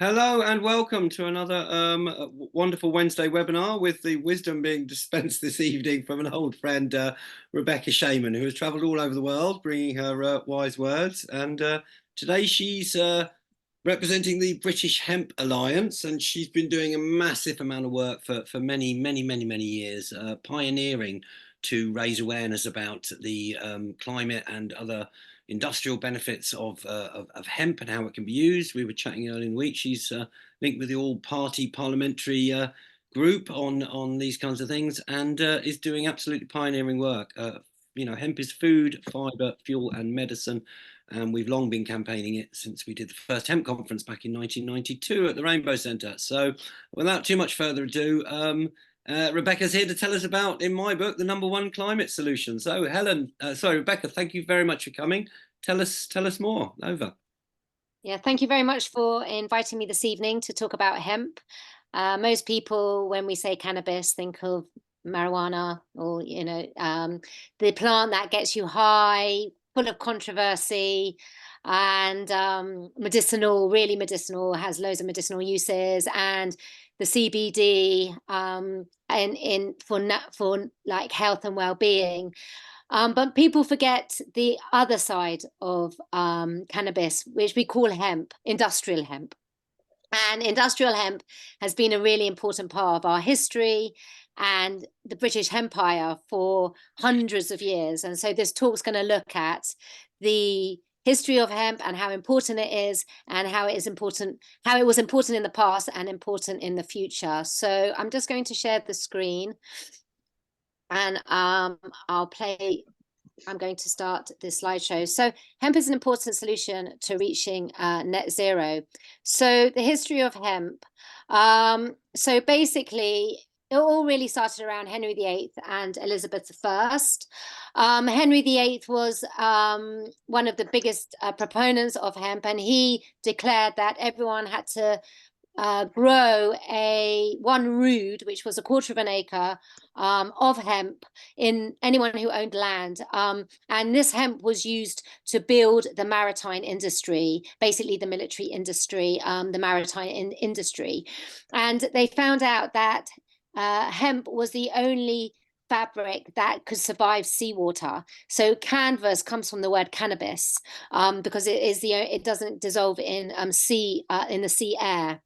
Hello and welcome to another wonderful Wednesday webinar with the wisdom being dispensed this evening from an old friend, Rebekah Shaman, who has travelled all over the world bringing her wise words. And today she's representing the British Hemp Alliance, and she's been doing a massive amount of work for many, many, many, many years, pioneering to raise awareness about the climate and other industrial benefits of hemp and how it can be used. We were chatting earlier in the week. She's linked with the all-party parliamentary group on these kinds of things, and is doing absolutely pioneering work. Hemp is food, fibre, fuel, and medicine. And we've long been campaigning it since we did the first hemp conference back in 1992 at the Rainbow Centre. So without too much further ado, Rebekah's here to tell us about, in my book, the #1 climate solution. So Rebekah, thank you very much for coming. Tell us more. Over. Yeah, thank you very much for inviting me this evening to talk about hemp. Most people, when we say cannabis, think of marijuana or, the plant that gets you high, full of controversy, and really medicinal, has loads of medicinal uses, and the CBD for like health and well-being. But people forget the other side of cannabis, which we call hemp, industrial hemp. And industrial hemp has been a really important part of our history and the British Empire for hundreds of years. And so this talk's going to look at the history of hemp and how important it is, and how it was important in the past and important in the future. So I'm just going to share the screen, and I'm going to start this slideshow. So hemp is an important solution to reaching net zero. So the history of hemp. So basically, it all really started around Henry VIII and Elizabeth I. Henry VIII was one of the biggest proponents of hemp, and he declared that everyone had to grow one rood, which was 1/4 of an acre, of hemp in anyone who owned land. And this hemp was used to build the maritime industry, basically the military industry, the maritime industry. And they found out that hemp was the only fabric that could survive seawater. So canvas comes from the word cannabis, because it doesn't dissolve in the sea air.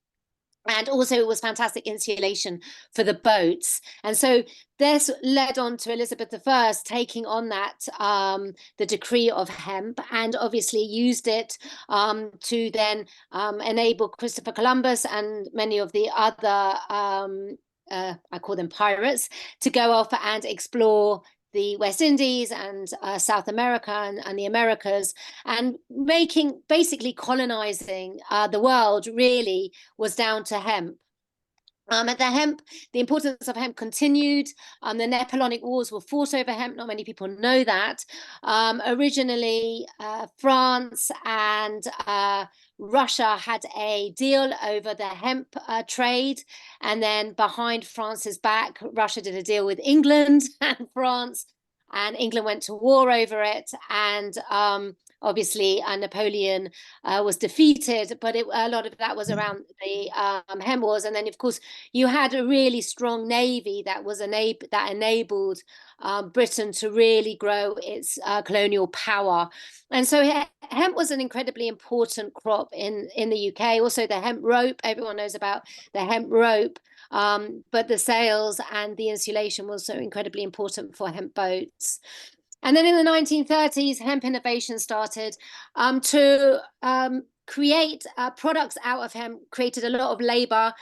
And also it was fantastic insulation for the boats. And so this led on to Elizabeth I taking on that, the decree of hemp, and obviously used it to then enable Christopher Columbus and many of the other, I call them pirates, to go off and explore the West Indies and South America and the Americas, and basically colonizing the world really was down to hemp. The importance of hemp continued. The Napoleonic Wars were fought over hemp. Not many people know that. Originally, France and Russia had a deal over the hemp trade, and then behind France's back, Russia did a deal with England and France, and England went to war over it. And obviously, Napoleon was defeated, but a lot of that was around the hemp wars. And then, of course, you had a really strong navy that enabled Britain to really grow its colonial power. And so hemp was an incredibly important crop in the UK. Also, the hemp rope, everyone knows about the hemp rope. But the sails and the insulation was so incredibly important for hemp boats. And then in the 1930s, hemp innovation started to create products out of hemp, created a lot of labor.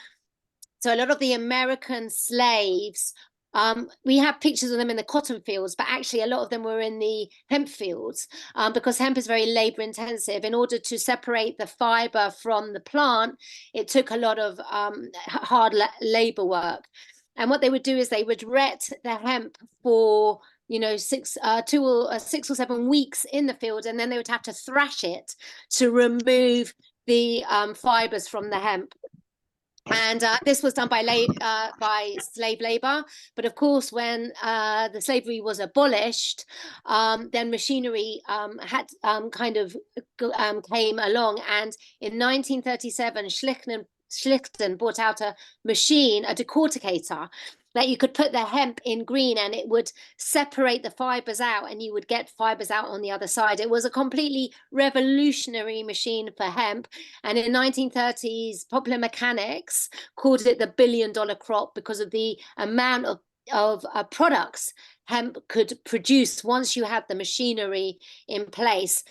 So a lot of the American slaves, we have pictures of them in the cotton fields, but actually a lot of them were in the hemp fields, because hemp is very labor intensive. In order to separate the fiber from the plant, it took a lot of hard labor work. And what they would do is they would ret the hemp for 6 or 7 weeks in the field, and then they would have to thrash it to remove the fibers from the hemp. And this was done by slave labor. But of course, when the slavery was abolished, then machinery had kind of came along. And in 1937, Schlichten brought out a machine, a decorticator, that you could put the hemp in green and it would separate the fibers out and you would get fibers out on the other side. It was a completely revolutionary machine for hemp. And in 1930s, Popular Mechanics called it the billion-dollar crop because of the amount of products hemp could produce once you had the machinery in place.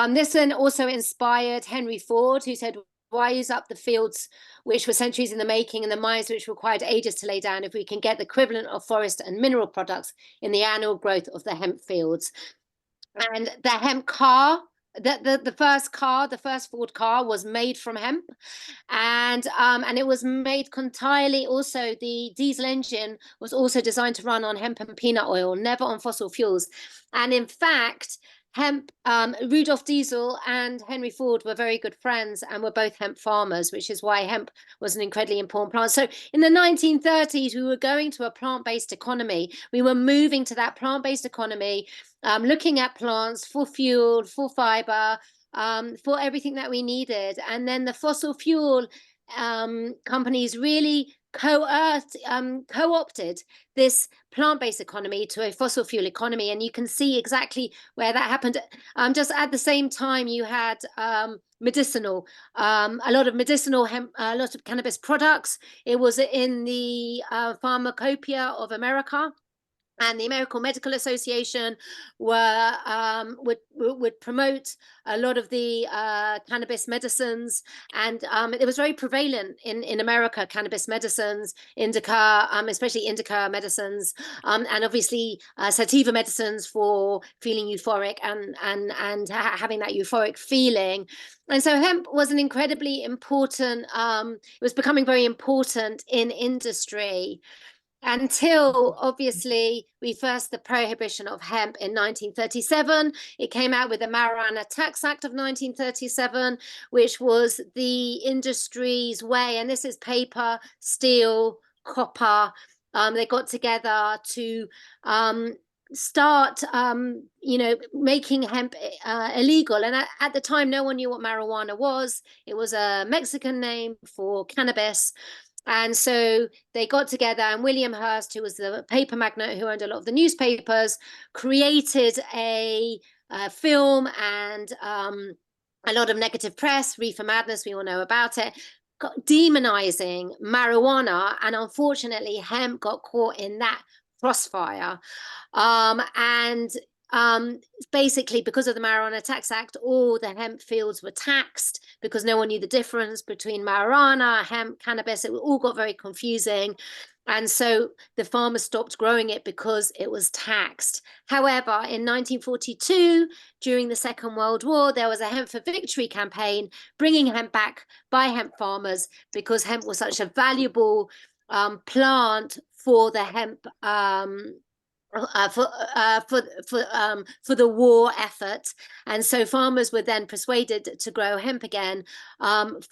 This then also inspired Henry Ford, who said, why use up the fields which were centuries in the making and the mines which required ages to lay down if we can get the equivalent of forest and mineral products in the annual growth of the hemp fields? And the hemp car, the first Ford car was made from hemp, and it was made entirely. Also, the diesel engine was also designed to run on hemp and peanut oil, never on fossil fuels. And in fact, Rudolph Diesel and Henry Ford were very good friends and were both hemp farmers, which is why hemp was an incredibly important plant. So in the 1930s, we were going to a plant-based economy. We were moving to that plant-based economy, looking at plants for fuel, for fiber, for everything that we needed. And then the fossil fuel companies really co-opted this plant-based economy to a fossil fuel economy, and you can see exactly where that happened. Just at the same time, you had medicinal, a lot of medicinal hemp, a lot of cannabis products. It was in the pharmacopoeia of America. And the American Medical Association would promote a lot of the cannabis medicines, and it was very prevalent in America. Cannabis medicines, indica, especially indica medicines, and obviously sativa medicines for feeling euphoric and having that euphoric feeling. And so hemp was an incredibly important. It was becoming very important in industry, until obviously the prohibition of hemp in 1937. It came out with the Marijuana Tax Act of 1937, which was the industry's way, and this is paper, steel, copper. They got together to start making hemp illegal. And at the time, no one knew what marijuana was. It was a Mexican name for cannabis. And so they got together, and William Hearst, who was the paper magnate who owned a lot of the newspapers, created a film and a lot of negative press, Reefer Madness, we all know about it, demonizing marijuana. And unfortunately, hemp got caught in that crossfire. Basically, because of the Marijuana Tax Act, all the hemp fields were taxed because no one knew the difference between marijuana, hemp, cannabis. It all got very confusing. And so the farmers stopped growing it because it was taxed. However, in 1942, during the Second World War, there was a Hemp for Victory campaign bringing hemp back by hemp farmers because hemp was such a valuable plant for the hemp for the war effort. And so farmers were then persuaded to grow hemp again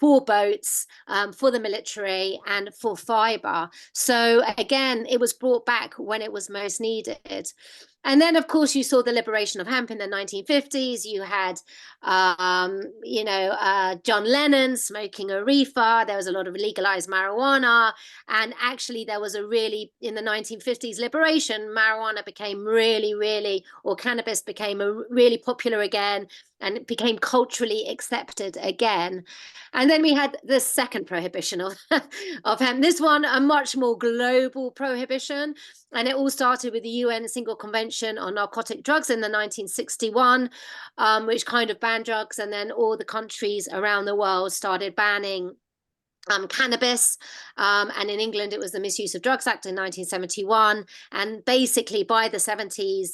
for boats, for the military, and for fiber. So again, it was brought back when it was most needed. And then, of course, you saw the liberation of hemp in the 1950s. You had, John Lennon smoking a reefer. There was a lot of legalized marijuana. And actually, there was in the 1950s liberation, marijuana became or cannabis became really popular again, and it became culturally accepted again. And then we had the second prohibition of hemp. This one, a much more global prohibition. And it all started with the UN Single Convention on Narcotic Drugs in the 1961, which kind of banned drugs. And then all the countries around the world started banning cannabis. And in England, it was the Misuse of Drugs Act in 1971. And basically, by the 70s,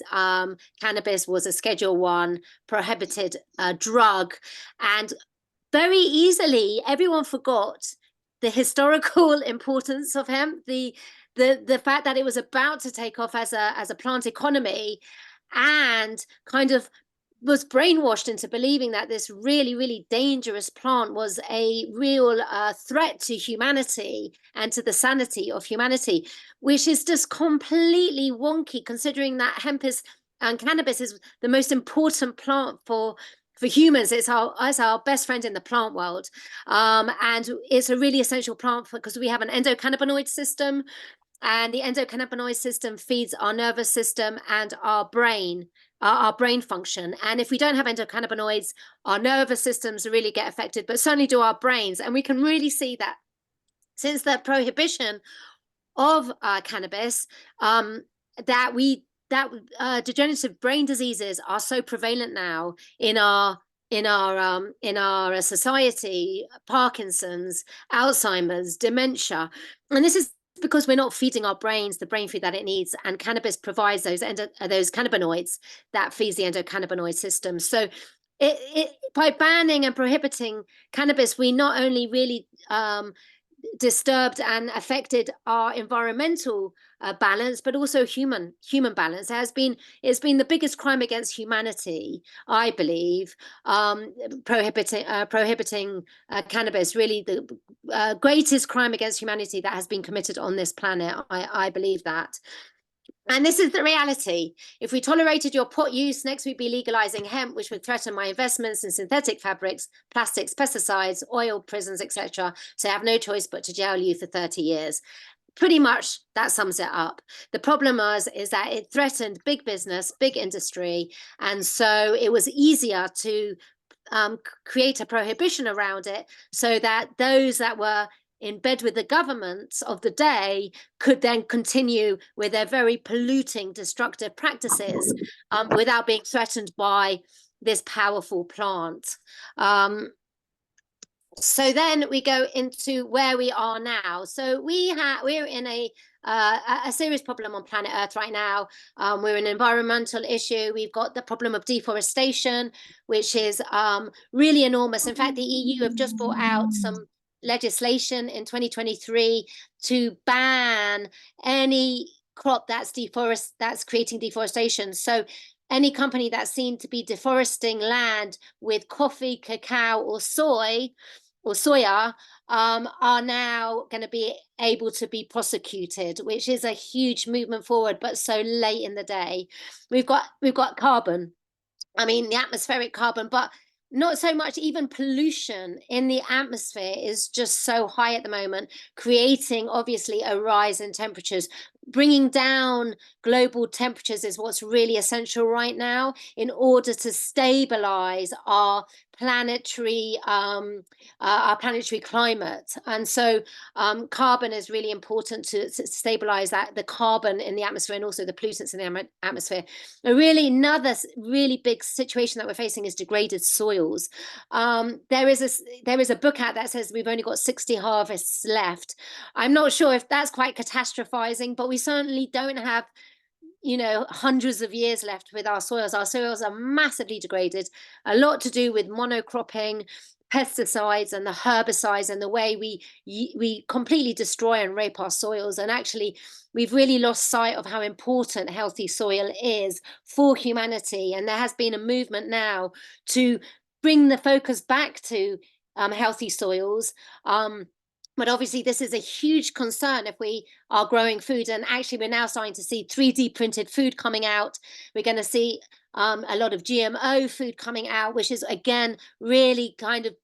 cannabis was a Schedule I prohibited drug. And very easily, everyone forgot the historical importance of hemp, the fact that it was about to take off as a plant economy, and kind of was brainwashed into believing that this really, really dangerous plant was a real threat to humanity and to the sanity of humanity, which is just completely wonky, considering that hemp is and cannabis is the most important plant for humans. It's our best friend in the plant world, and it's a really essential plant because we have an endocannabinoid system, and the endocannabinoid system feeds our nervous system and our brain function. And if we don't have endocannabinoids, our nervous systems really get affected, but certainly do our brains. And we can really see that since the prohibition of cannabis, that degenerative brain diseases are so prevalent now in our society: Parkinson's, Alzheimer's, dementia. And this is because we're not feeding our brains the brain food that it needs, and cannabis provides those cannabinoids that feeds the endocannabinoid system. So by banning and prohibiting cannabis, we not only really disturbed and affected our environmental balance, but also human balance. It's been the biggest crime against humanity, I believe, prohibiting cannabis. Really, the greatest crime against humanity that has been committed on this planet. I believe that. And this is the reality. If we tolerated your pot use, next we'd be legalizing hemp, which would threaten my investments in synthetic fabrics, plastics, pesticides, oil, prisons, etc. So I have no choice but to jail you for 30 years. Pretty much that sums it up. The problem is that it threatened big business, big industry, and so it was easier to create a prohibition around it so that those that were in bed with the governments of the day could then continue with their very polluting, destructive practices without being threatened by this powerful plant. So then we go into where we are now. So we're in a serious problem on planet Earth right now. We're an environmental issue. We've got the problem of deforestation, which is really enormous. In fact, the EU have just brought out some legislation in 2023 to ban any crop that's creating deforestation. So any company that's seen to be deforesting land with coffee, cacao, or soya are now going to be able to be prosecuted, which is a huge movement forward, but so late in the day. We've got carbon. I mean, the atmospheric carbon, but not so much. Even pollution in the atmosphere is just so high at the moment, creating obviously a rise in temperatures. Bringing down global temperatures is what's really essential right now in order to stabilize our planetary climate. And so carbon is really important to stabilize the carbon in the atmosphere and also the pollutants in the atmosphere. Another really big situation that we're facing is degraded soils. There is a book out that says we've only got 60 harvests left. I'm not sure if that's quite catastrophizing, but we certainly don't have hundreds of years left with our soils. Our soils are massively degraded, a lot to do with monocropping, pesticides, and the herbicides, and the way we completely destroy and rape our soils. And actually, we've really lost sight of how important healthy soil is for humanity. And there has been a movement now to bring the focus back to healthy soils. But obviously, this is a huge concern if we are growing food. And actually, we're now starting to see 3D printed food coming out. We're going to see a lot of GMO food coming out, which is, again, really kind of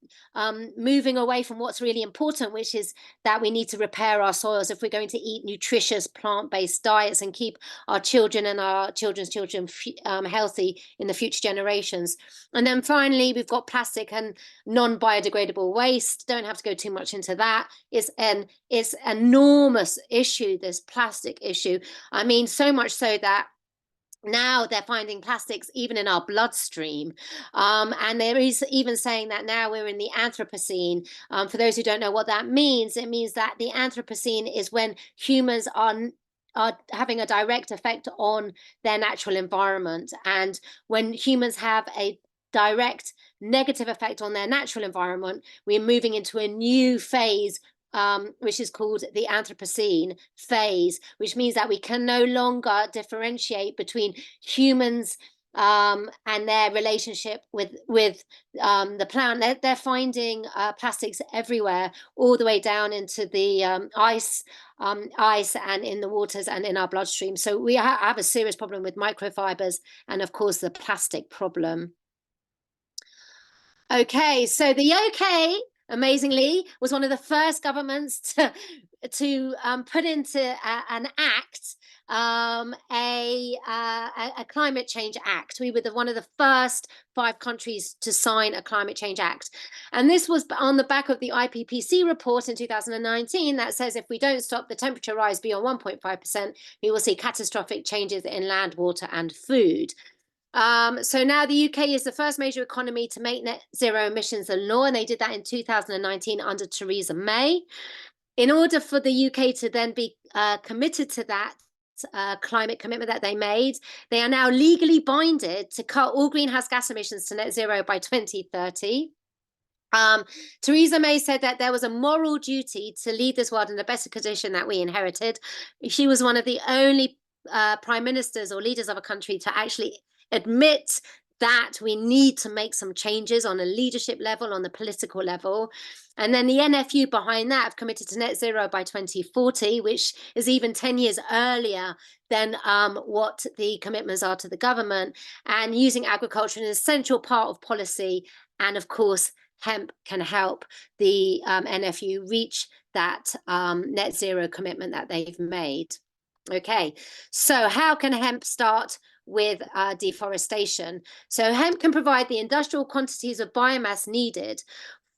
moving away from what's really important, which is that we need to repair our soils if we're going to eat nutritious plant-based diets and keep our children and our children's children healthy in the future generations. And then finally, we've got plastic and non-biodegradable waste. Don't have to go too much into that. It's an enormous issue, this plastic issue. I mean, so much so that now they're finding plastics even in our bloodstream. And there is even saying that now we're in the Anthropocene. For those who don't know what that means, it means that the Anthropocene is when humans are having a direct effect on their natural environment. And when humans have a direct negative effect on their natural environment, we're moving into a new phase, which is called the Anthropocene phase, which means that we can no longer differentiate between humans and their relationship with the plant. They're finding plastics everywhere, all the way down into the ice and in the waters and in our bloodstream. So we have a serious problem with microfibers and, of course, the plastic problem. Okay, so the UK, amazingly, was one of the first governments to put into an act, a climate change act. We were one of the first 5 countries to sign a climate change act. And this was on the back of the IPCC report in 2019 that says if we don't stop the temperature rise beyond 1.5%, we will see catastrophic changes in land, water, and food. So now the UK is the first major economy to make net zero emissions a law, and they did that in 2019 under Theresa May. In order for the UK to then be committed to that climate commitment that they made, they are now legally binded to cut all greenhouse gas emissions to net zero by 2030. Theresa May said that there was a moral duty to leave this world in a better condition that we inherited. She was one of the only prime ministers or leaders of a country to actually admit that we need to make some changes on a leadership level, on the political level. And then the NFU behind that have committed to net zero by 2040, which is even 10 years earlier than what the commitments are to the government, and using agriculture as an essential part of policy. And of course, hemp can help the NFU reach that net zero commitment that they've made. Okay, so how can hemp start with deforestation? So hemp can provide the industrial quantities of biomass needed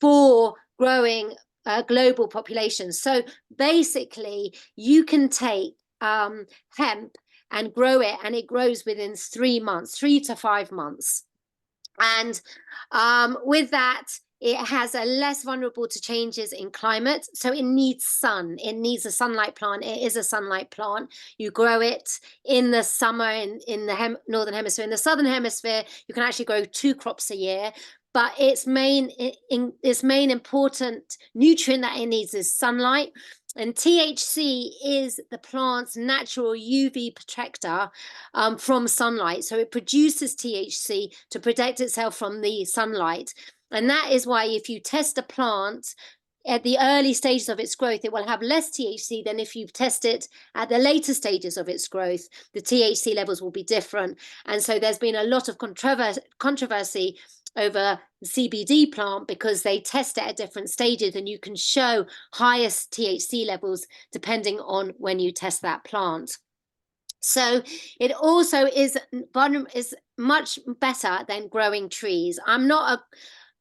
for growing global populations. So basically, you can take hemp and grow it, and it grows within 3 months, 3 to 5 months. And with that, it has a less vulnerable to changes in climate. So it needs sun. It needs a sunlight plant. It is a sunlight plant. You grow it in the summer in the northern hemisphere. In the southern hemisphere, you can actually grow 2 crops a year. But its main important nutrient that it needs is sunlight. And THC is the plant's natural UV protector from sunlight. So it produces THC to protect itself from the sunlight. And that is why if you test a plant at the early stages of its growth, it will have less THC than if you test it at the later stages of its growth. The THC levels will be different. And so there's been a lot of controversy over the CBD plant because they test it at different stages, and you can show highest THC levels depending on when you test that plant. So it also is much better than growing trees. I'm not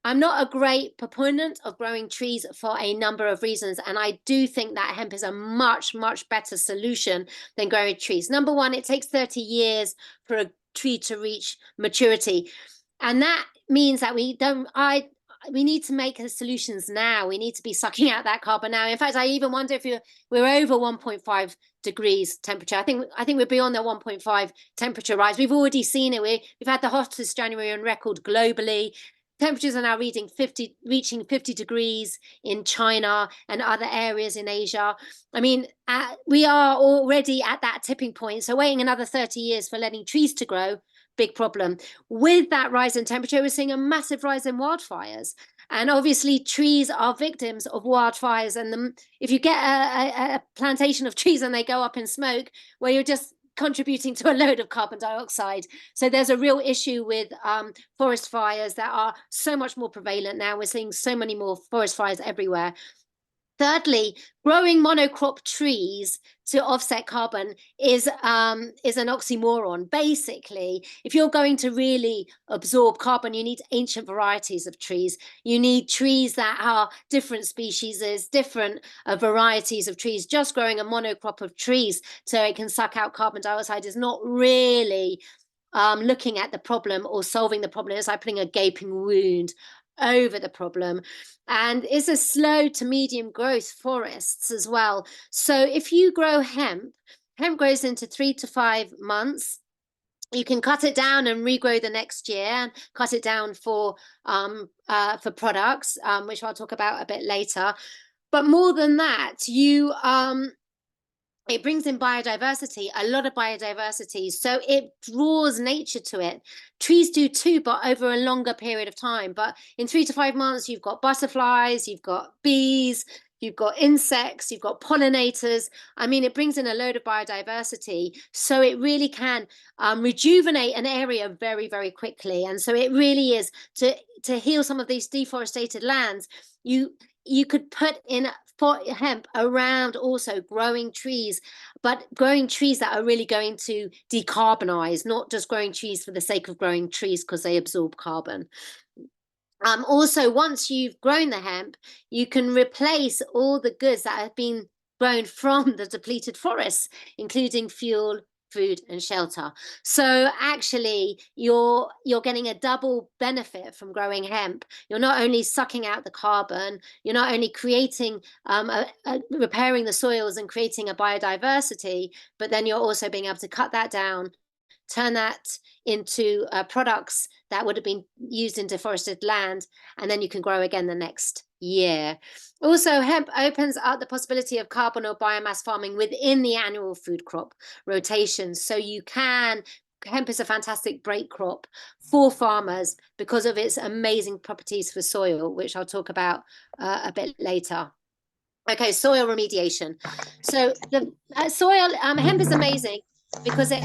a great proponent of growing trees for a number of reasons, and I do think that hemp is a much, much better solution than growing trees. Number one, it takes 30 years for a tree to reach maturity, and that means that we need to make the solutions now. We need to be sucking out that carbon now. In fact, I even wonder if we're over 1.5 degrees temperature. I think we're beyond the 1.5 temperature rise. We've already seen it. We've had the hottest January on record globally. Temperatures are now reaching 50 degrees in China and other areas in Asia. I mean, we are already at that tipping point. So waiting another 30 years for letting trees to grow, big problem. With that rise in temperature, we're seeing a massive rise in wildfires. And obviously, trees are victims of wildfires. And if you get a plantation of trees and they go up in smoke, well, you're just contributing to a load of carbon dioxide. So there's a real issue with forest fires that are so much more prevalent now. We're seeing so many more forest fires everywhere. Thirdly, growing monocrop trees to offset carbon is an oxymoron. Basically, if you're going to really absorb carbon, you need ancient varieties of trees. You need trees that are different species, different varieties of trees. Just growing a monocrop of trees so it can suck out carbon dioxide is not really looking at the problem or solving the problem. It's like putting a gaping wound over the problem. And it's a slow to medium growth forests as well. So if you grow hemp grows into 3 to 5 months. You can cut it down and regrow the next year, and cut it down for products, which I'll talk about a bit later. But more than that, you it brings in biodiversity, a lot of biodiversity. So it draws nature to it. Trees do too, but over a longer period of time. But in 3 to 5 months, you've got butterflies, you've got bees, you've got insects, you've got pollinators. I mean, it brings in a load of biodiversity. So it really can rejuvenate an area very, very quickly. And so it really is to heal some of these deforested lands. You could put in hemp around also growing trees, but growing trees that are really going to decarbonize, not just growing trees for the sake of growing trees because they absorb carbon. Also, once you've grown the hemp, you can replace all the goods that have been grown from the depleted forests, including fuel, food, and shelter. So actually, you're getting a double benefit from growing hemp. You're not only sucking out the carbon, you're not only creating, repairing the soils and creating a biodiversity, but then you're also being able to cut that down, turn that into products that would have been used in deforested land, and then you can grow again the next year. Also, hemp opens up the possibility of carbon or biomass farming within the annual food crop rotation. So hemp is a fantastic break crop for farmers because of its amazing properties for soil, which I'll talk about a bit later. Okay, soil remediation. So the soil, hemp is amazing because it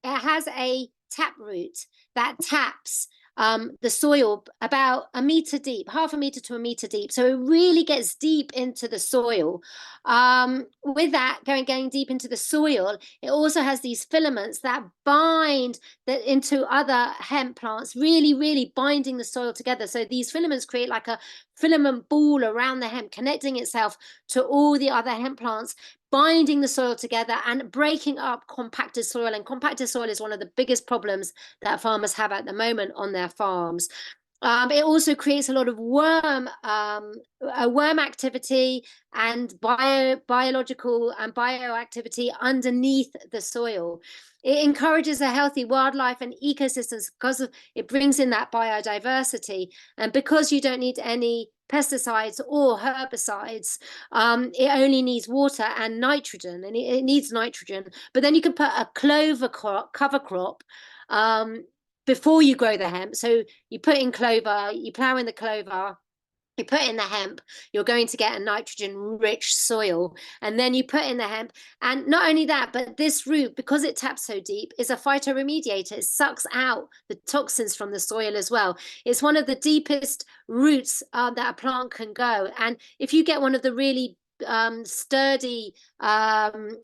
has a tap root that taps the soil about a meter deep, half a meter to a meter deep. So it really gets deep into the soil. With that going deep into the soil, it also has these filaments that bind into other hemp plants, really, really binding the soil together. So these filaments create like a filament ball around the hemp, connecting itself to all the other hemp plants, binding the soil together and breaking up compacted soil. And compacted soil is one of the biggest problems that farmers have at the moment on their farms. It also creates a lot of worm activity and biological and bioactivity underneath the soil. It encourages a healthy wildlife and ecosystems because it brings in that biodiversity. And because you don't need any pesticides or herbicides, it only needs water and nitrogen, and it needs nitrogen. But then you can put a clover cover crop before you grow the hemp. So you put in clover, you plow in the clover, you put in the hemp, you're going to get a nitrogen-rich soil. And then you put in the hemp. And not only that, but this root, because it taps so deep, is a phytoremediator. It sucks out the toxins from the soil as well. It's one of the deepest roots that a plant can go. And if you get one of the really sturdy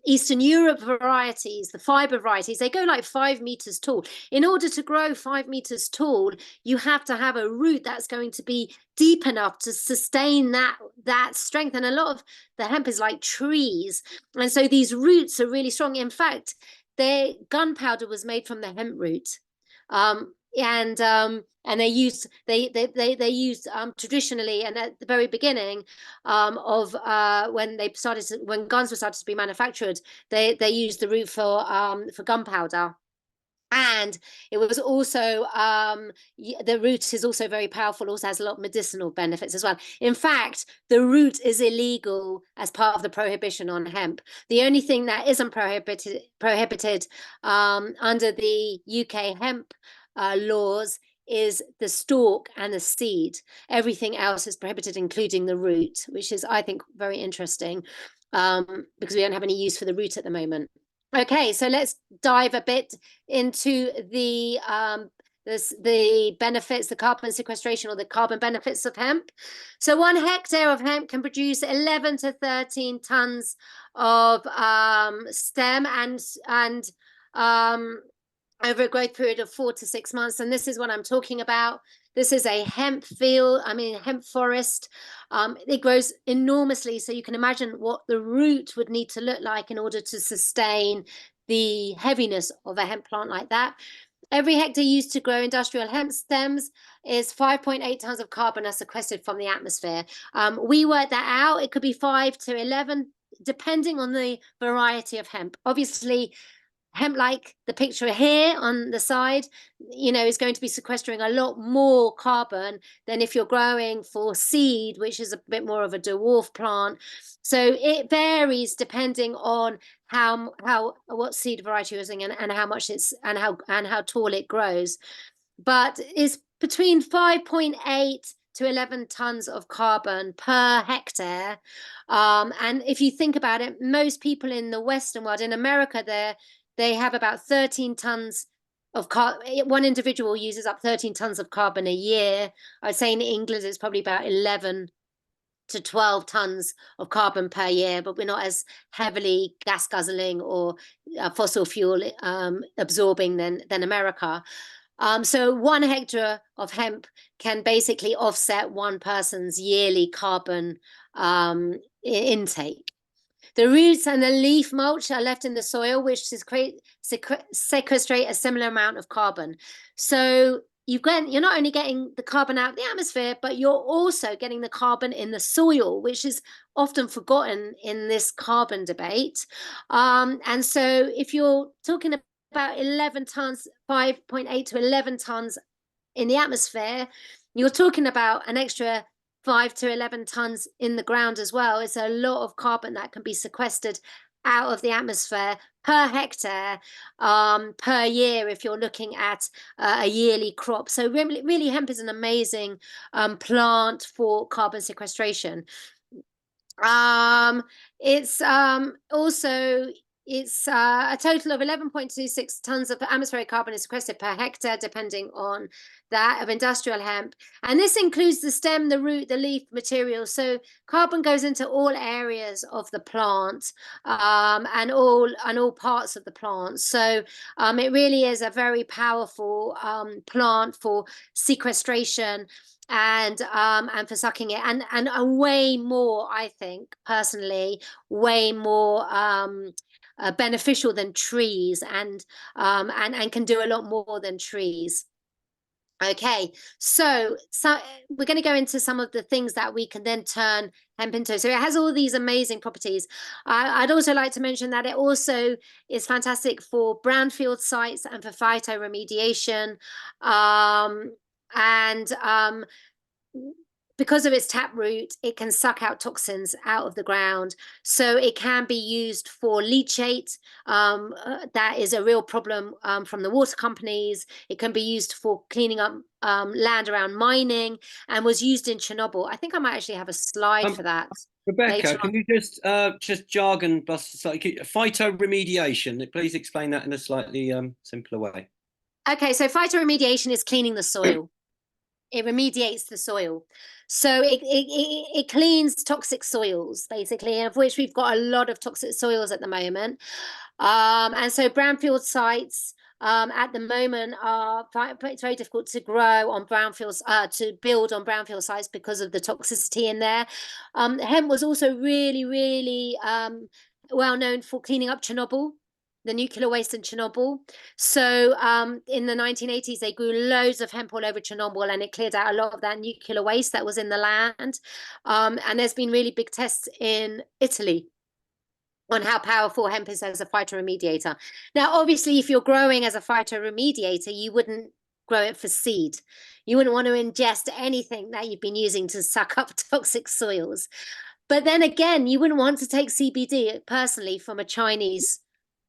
Eastern Europe varieties, the fibre varieties, they go like 5 meters tall. In order to grow 5 meters tall, you have to have a root that's going to be deep enough to sustain that strength. And a lot of the hemp is like trees, and so these roots are really strong. In fact, their gunpowder was made from the hemp root. And they used traditionally, and at the very beginning of when guns were started to be manufactured, they used the root for gunpowder. And it was also the root is also very powerful, also has a lot of medicinal benefits as well. In fact, the root is illegal as part of the prohibition on hemp. The only thing that isn't prohibited under the UK hemp laws is the stalk and the seed. Everything else is prohibited, including the root, which is, I think, very interesting because we don't have any use for the root at the moment. Okay, so let's dive a bit into the benefits, the carbon sequestration or the carbon benefits of hemp. So 1 hectare of hemp can produce 11 to 13 tons of stem and over a growth period of 4 to 6 months. And this is what I'm talking about. This is a hemp field, hemp forest. It grows enormously. So you can imagine what the root would need to look like in order to sustain the heaviness of a hemp plant like that. Every hectare used to grow industrial hemp stems is 5.8 tons of carbon are sequestered from the atmosphere. We worked that out. It could be 5 to 11, depending on the variety of hemp. Obviously, hemp, like the picture here on the side, is going to be sequestering a lot more carbon than if you're growing for seed, which is a bit more of a dwarf plant. So it varies depending on what seed variety you're using, and how much it's and how tall it grows. But it's between 5.8 to 11 tons of carbon per hectare. And if you think about it, most people in the Western world, in America, they have about 13 tons of carbon. One individual uses up 13 tons of carbon a year. I'd say in England, it's probably about 11 to 12 tons of carbon per year, but we're not as heavily gas guzzling or fossil fuel absorbing than America. So 1 hectare of hemp can basically offset one person's yearly carbon intake. The roots and the leaf mulch are left in the soil, which sequestrate a similar amount of carbon. So you're not only getting the carbon out of the atmosphere, but you're also getting the carbon in the soil, which is often forgotten in this carbon debate. And so if you're talking about 11 tons, 5.8 to 11 tons in the atmosphere, you're talking about an extra 5 to 11 tons in the ground as well. It's a lot of carbon that can be sequestered out of the atmosphere per hectare per year if you're looking at a yearly crop. So really hemp is an amazing plant for carbon sequestration. It's also a total of 11.26 tons of atmospheric carbon is sequestered per hectare, depending on that of industrial hemp. And this includes the stem, the root, the leaf material. So carbon goes into all areas of the plant and all parts of the plant. So it really is a very powerful plant for sequestration and for sucking it, and way more, I think personally, way more beneficial than trees, and can do a lot more than trees. Okay, so we're going to go into some of the things that we can then turn hemp into. So it has all these amazing properties. I'd also like to mention that it also is fantastic for brownfield sites and for phytoremediation. And because of its taproot, it can suck out toxins out of the ground. So it can be used for leachate. That is a real problem from the water companies. It can be used for cleaning up land around mining, and was used in Chernobyl. I think I might actually have a slide for that. Rebecca, can you just jargon bust phytoremediation? Please explain that in a slightly simpler way. Okay, so phytoremediation is cleaning the soil. It remediates the soil. So it cleans toxic soils, basically, of which we've got a lot of toxic soils at the moment. And so brownfield sites at the moment it's very difficult to grow on brownfields, to build on brownfield sites because of the toxicity in there. Hemp was also really, really well known for cleaning up Chernobyl, the nuclear waste in Chernobyl. So in the 1980s, they grew loads of hemp all over Chernobyl, and it cleared out a lot of that nuclear waste that was in the land. And there's been really big tests in Italy on how powerful hemp is as a phytoremediator. Now, obviously, if you're growing as a phytoremediator, you wouldn't grow it for seed. You wouldn't want to ingest anything that you've been using to suck up toxic soils. But then again, you wouldn't want to take CBD personally from a Chinese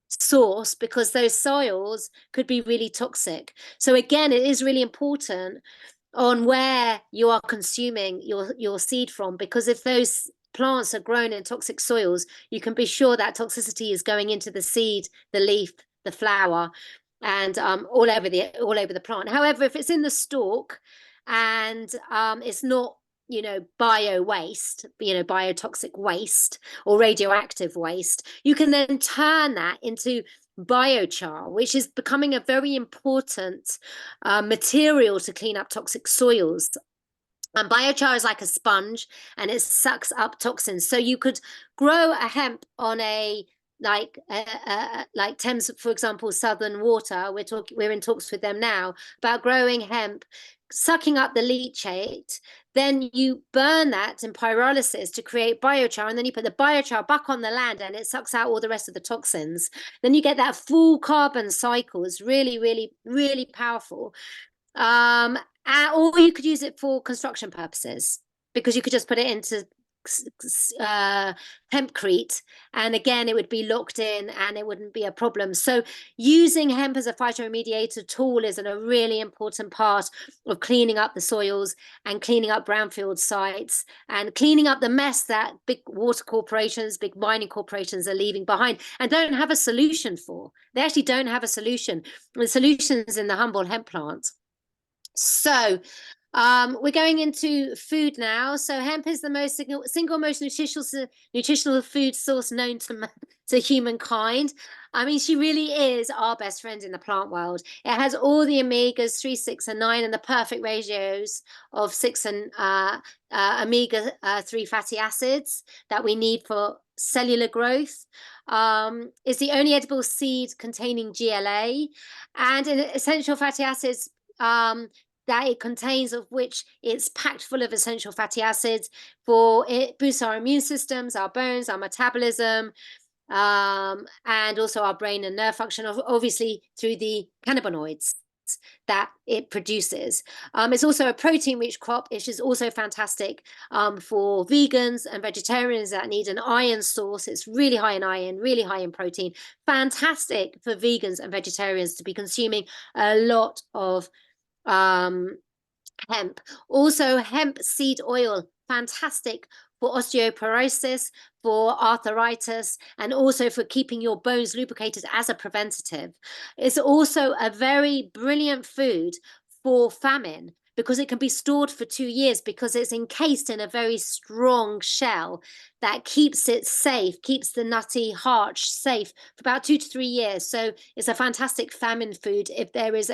source, because those soils could be really toxic. So again, it is really important on where you are consuming your seed from, because if those plants are grown in toxic soils, you can be sure that toxicity is going into the seed, the leaf, the flower, and all over the plant. However, if it's in the stalk and it's not bio waste, biotoxic waste or radioactive waste, you can then turn that into biochar, which is becoming a very important material to clean up toxic soils. And biochar is like a sponge, and it sucks up toxins. So you could grow a hemp on a like Thames, for example, Southern Water. We're in talks with them now about growing hemp sucking up the leachate. Then you burn that in pyrolysis to create biochar, and then you put the biochar back on the land and it sucks out all the rest of the toxins. Then you get that full carbon cycle. It's really, really, really powerful. Or you could use it for construction purposes, because you could just put it into hempcrete, and again it would be locked in and it wouldn't be a problem. So using hemp as a phytoremediator tool is a really important part of cleaning up the soils and cleaning up brownfield sites and cleaning up the mess that big water corporations, big mining corporations are leaving behind and don't have a solution for. They actually don't have a solution. The solution's in the humble hemp plant. So we're going into food now. So hemp is the single most nutritional food source known to humankind. I mean, she really is our best friend in the plant world. It has all the omegas 3, 6, and 9, and the perfect ratios of 6 and omega 3 fatty acids that we need for cellular growth. It's the only edible seed containing GLA, and in essential fatty acids that it contains, of which it's packed full of essential fatty acids. For it boosts our immune systems, our bones, our metabolism, and also our brain and nerve function, obviously through the cannabinoids that it produces. It's also a protein-rich crop, which is also fantastic for vegans and vegetarians that need an iron source. It's really high in iron, really high in protein. Fantastic for vegans and vegetarians to be consuming a lot of hemp. Also, hemp seed oil, fantastic for osteoporosis, for arthritis, and also for keeping your bones lubricated as a preventative. It's also a very brilliant food for famine, because it can be stored for 2 years, because it's encased in a very strong shell that keeps it safe, keeps the nutty heart safe for about 2 to 3 years. So it's a fantastic famine food if there is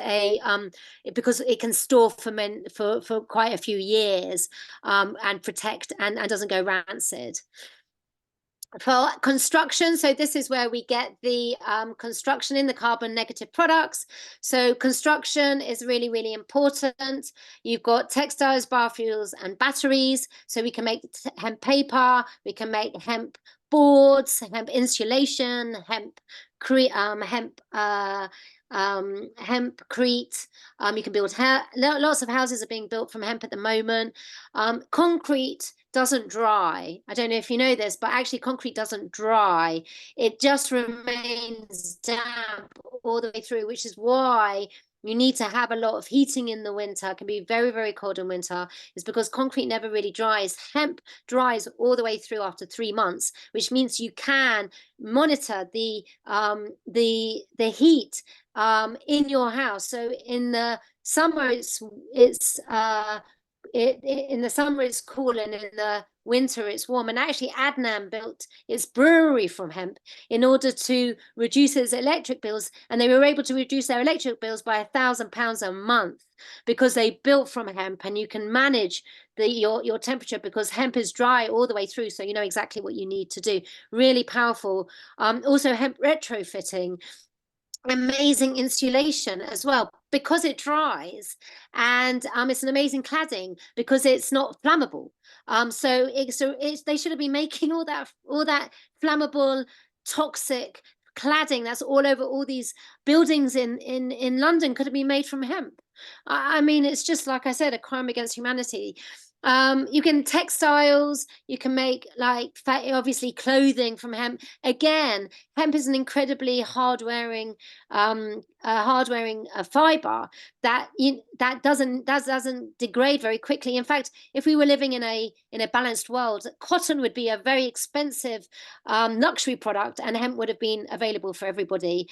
because it can store for quite a few years, and protect and doesn't go rancid. For construction, so this is where we get the construction in the carbon negative products. So construction is really, really important. You've got textiles, biofuels, and batteries. So we can make hemp paper, we can make hemp boards, hemp insulation, hempcrete. You can build lots of houses are being built from hemp at the moment. Concrete doesn't dry. I don't know if you know this, but actually concrete doesn't dry. It just remains damp all the way through, which is why you need to have a lot of heating in the winter. It can be very, very cold in winter. It's because concrete never really dries. Hemp dries all the way through after 3 months, which means you can monitor the heat in your house. So in the summer, in the summer it's cool, and in the winter it's warm. And actually Adnan built its brewery from hemp in order to reduce its electric bills, and they were able to reduce their electric bills by £1,000 a month because they built from hemp. And you can manage your temperature because hemp is dry all the way through, so you know exactly what you need to do. Really powerful. Also hemp retrofitting, amazing insulation as well because it dries, and it's an amazing cladding because it's not flammable. So they should have been making all that flammable, toxic cladding that's all over all these buildings in London could have been made from hemp. I mean, it's just, like I said, a crime against humanity. You can textiles, you can make obviously clothing from hemp. Again, hemp is an incredibly hard-wearing fiber that doesn't degrade very quickly. In fact, if we were living in a balanced world, cotton would be a very expensive luxury product, and hemp would have been available for everybody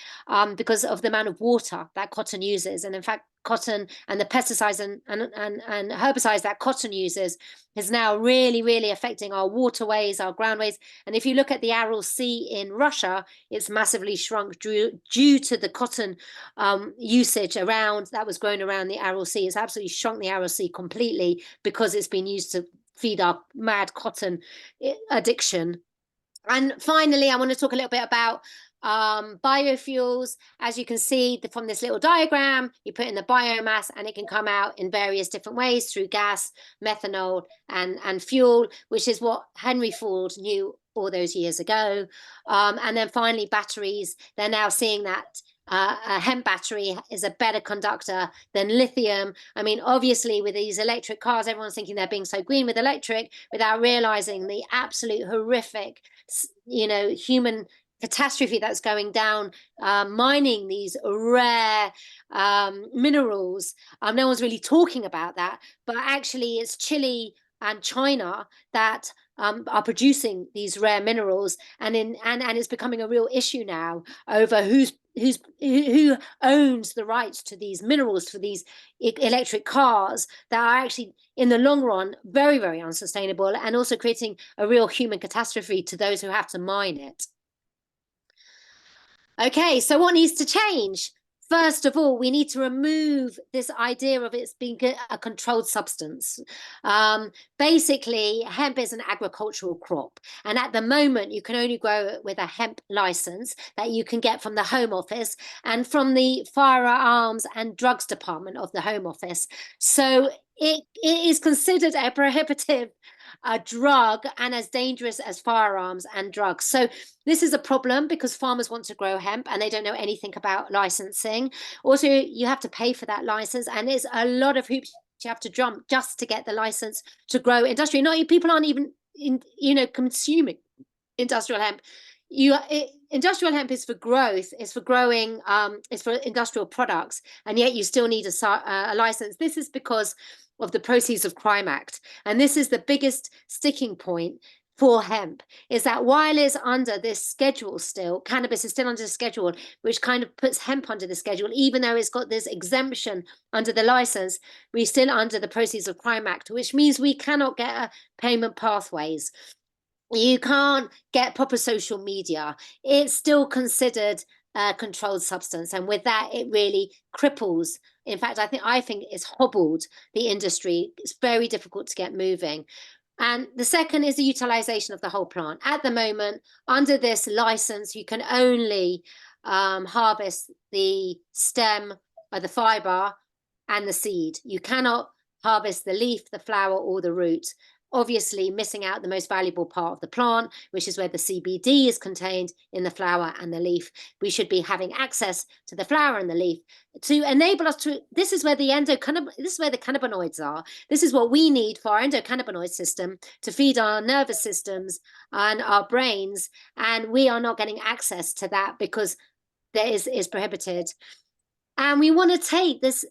because of the amount of water that cotton uses. And in fact, cotton and the pesticides and herbicides that cotton uses is now really, really affecting our waterways, our groundways. And if you look at the Aral Sea in Russia, it's massively shrunk due to the cotton usage that was grown around the Aral Sea. It's absolutely shrunk the Aral Sea completely because it's been used to feed our mad cotton addiction. And finally, I want to talk a little bit about biofuels, as you can see from this little diagram, you put in the biomass and it can come out in various different ways through gas, methanol, and fuel, which is what Henry Ford knew all those years ago. And then finally, batteries. They're now seeing that a hemp battery is a better conductor than lithium. I mean, obviously, with these electric cars, everyone's thinking they're being so green with electric without realizing the absolute horrific, human catastrophe that's going down mining these rare minerals. No one's really talking about that, but actually it's Chile and China that are producing these rare minerals, and it's becoming a real issue now over who owns the rights to these minerals for these electric cars that are actually in the long run very, very unsustainable, and also creating a real human catastrophe to those who have to mine it. Okay, so what needs to change? First of all, we need to remove this idea of it being a controlled substance. Basically, hemp is an agricultural crop. And at the moment, you can only grow it with a hemp license that you can get from the Home Office and from the Firearms and Drugs Department of the Home Office. So it is considered a prohibitive drug and as dangerous as firearms and drugs. So this is a problem because farmers want to grow hemp and they don't know anything about licensing. Also, you have to pay for that license, and there's a lot of hoops you have to jump just to get the license to grow industrial. People aren't even consuming industrial hemp. Industrial hemp is for growth, it's for growing, it's for industrial products, and yet you still need a license. This is because of the Proceeds of Crime Act, and this is the biggest sticking point for hemp, is that while it's under this schedule still, cannabis is still under the schedule, which kind of puts hemp under the schedule, even though it's got this exemption under the license, we're still under the Proceeds of Crime Act, which means we cannot get payment pathways. You can't get proper social media. It's still considered a controlled substance, and with that, it really cripples. In fact, I think it's hobbled the industry. It's very difficult to get moving. And the second is the utilization of the whole plant. At the moment, under this license, you can only harvest the stem or the fiber and the seed. You cannot harvest the leaf, the flower, or the root, obviously missing out the most valuable part of the plant, which is where the CBD is contained in the flower and the leaf. We should be having access to the flower and the leaf to enable us to, this is where the cannabinoids are. This is what we need for our endocannabinoid system to feed our nervous systems and our brains, and we are not getting access to that because there is prohibited. And we want to take this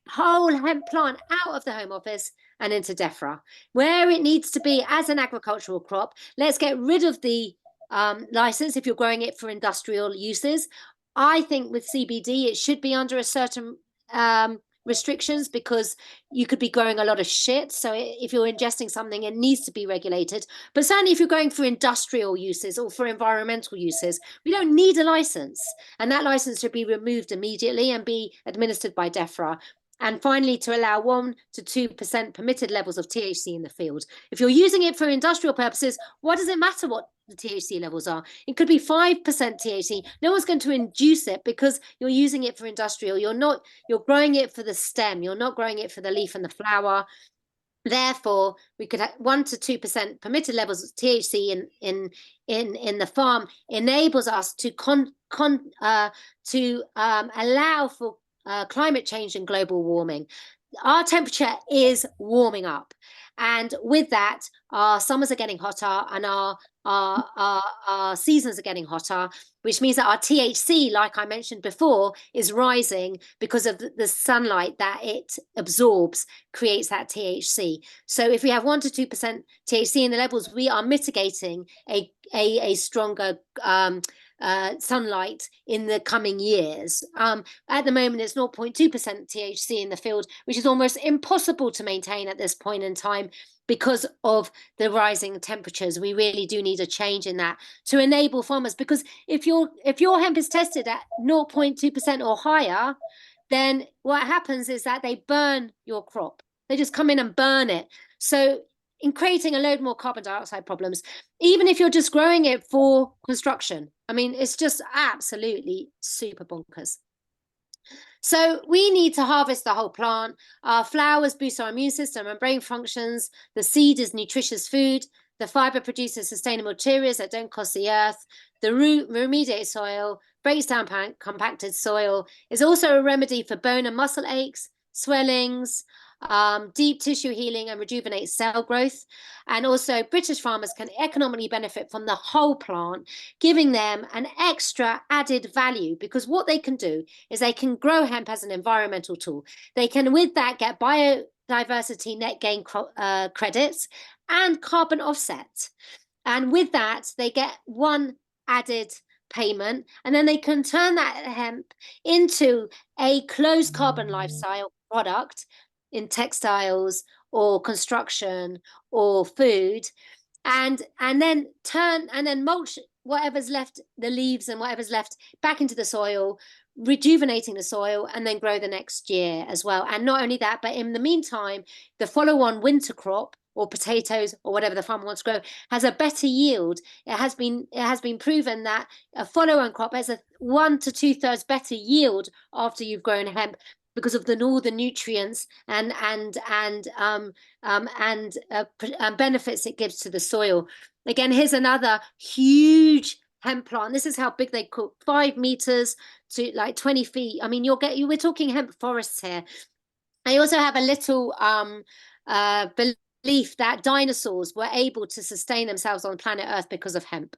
whole hemp plant out of the Home Office and into DEFRA, where it needs to be as an agricultural crop. Let's get rid of the license if you're growing it for industrial uses. I think with CBD, it should be under a certain restrictions, because you could be growing a lot of shit. So if you're ingesting something, it needs to be regulated. But certainly if you're going for industrial uses or for environmental uses, we don't need a license. And that license should be removed immediately and be administered by DEFRA. And finally, to allow 1 to 2% permitted levels of THC in the field. If you're using it for industrial purposes, what does it matter what the THC levels are? It could be 5% THC. No one's going to induce it because you're using it for industrial. You're growing it for the stem. You're not growing it for the leaf and the flower. Therefore, we could have 1 to 2% permitted levels of THC in the farm enables us to allow for climate change and global warming. Our temperature is warming up, and with that, our summers are getting hotter and our seasons are getting hotter, which means that our THC, like I mentioned before, is rising because of the sunlight that it absorbs creates that THC. So if we have 1 to 2% THC in the levels, we are mitigating a stronger sunlight in the coming years. At the moment, it's 0.2% THC in the field, which is almost impossible to maintain at this point in time because of the rising temperatures. We really do need a change in that to enable farmers, because if your hemp is tested at 0.2% or higher, then what happens is that they burn your crop. They just come in and burn it. So in creating a load more carbon dioxide problems, even if you're just growing it for construction. I mean, it's just absolutely super bonkers. So we need to harvest the whole plant. Our flowers boost our immune system and brain functions. The seed is nutritious food. The fiber produces sustainable materials that don't cost the earth. The root remediates soil, breaks down compacted soil, is also a remedy for bone and muscle aches, swellings, deep tissue healing, and rejuvenates cell growth. And also British farmers can economically benefit from the whole plant, giving them an extra added value, because what they can do is they can grow hemp as an environmental tool. They can, with that, get biodiversity net gain credits and carbon offset. And with that, they get one added payment, and then they can turn that hemp into a closed carbon lifestyle product in textiles or construction or food, and then mulch whatever's left, the leaves and whatever's left, back into the soil, rejuvenating the soil, and then grow the next year as well. And not only that, but in the meantime, the follow-on winter crop or potatoes or whatever the farmer wants to grow has a better yield. It has been proven that a follow-on crop has a 1 to 2/3 better yield after you've grown hemp, because of all the nutrients and benefits it gives to the soil. Again, here's another huge hemp plant. This is how big they cook, 5 meters to like 20 feet. I mean, we're talking hemp forests here. I also have a little belief that dinosaurs were able to sustain themselves on planet Earth because of hemp,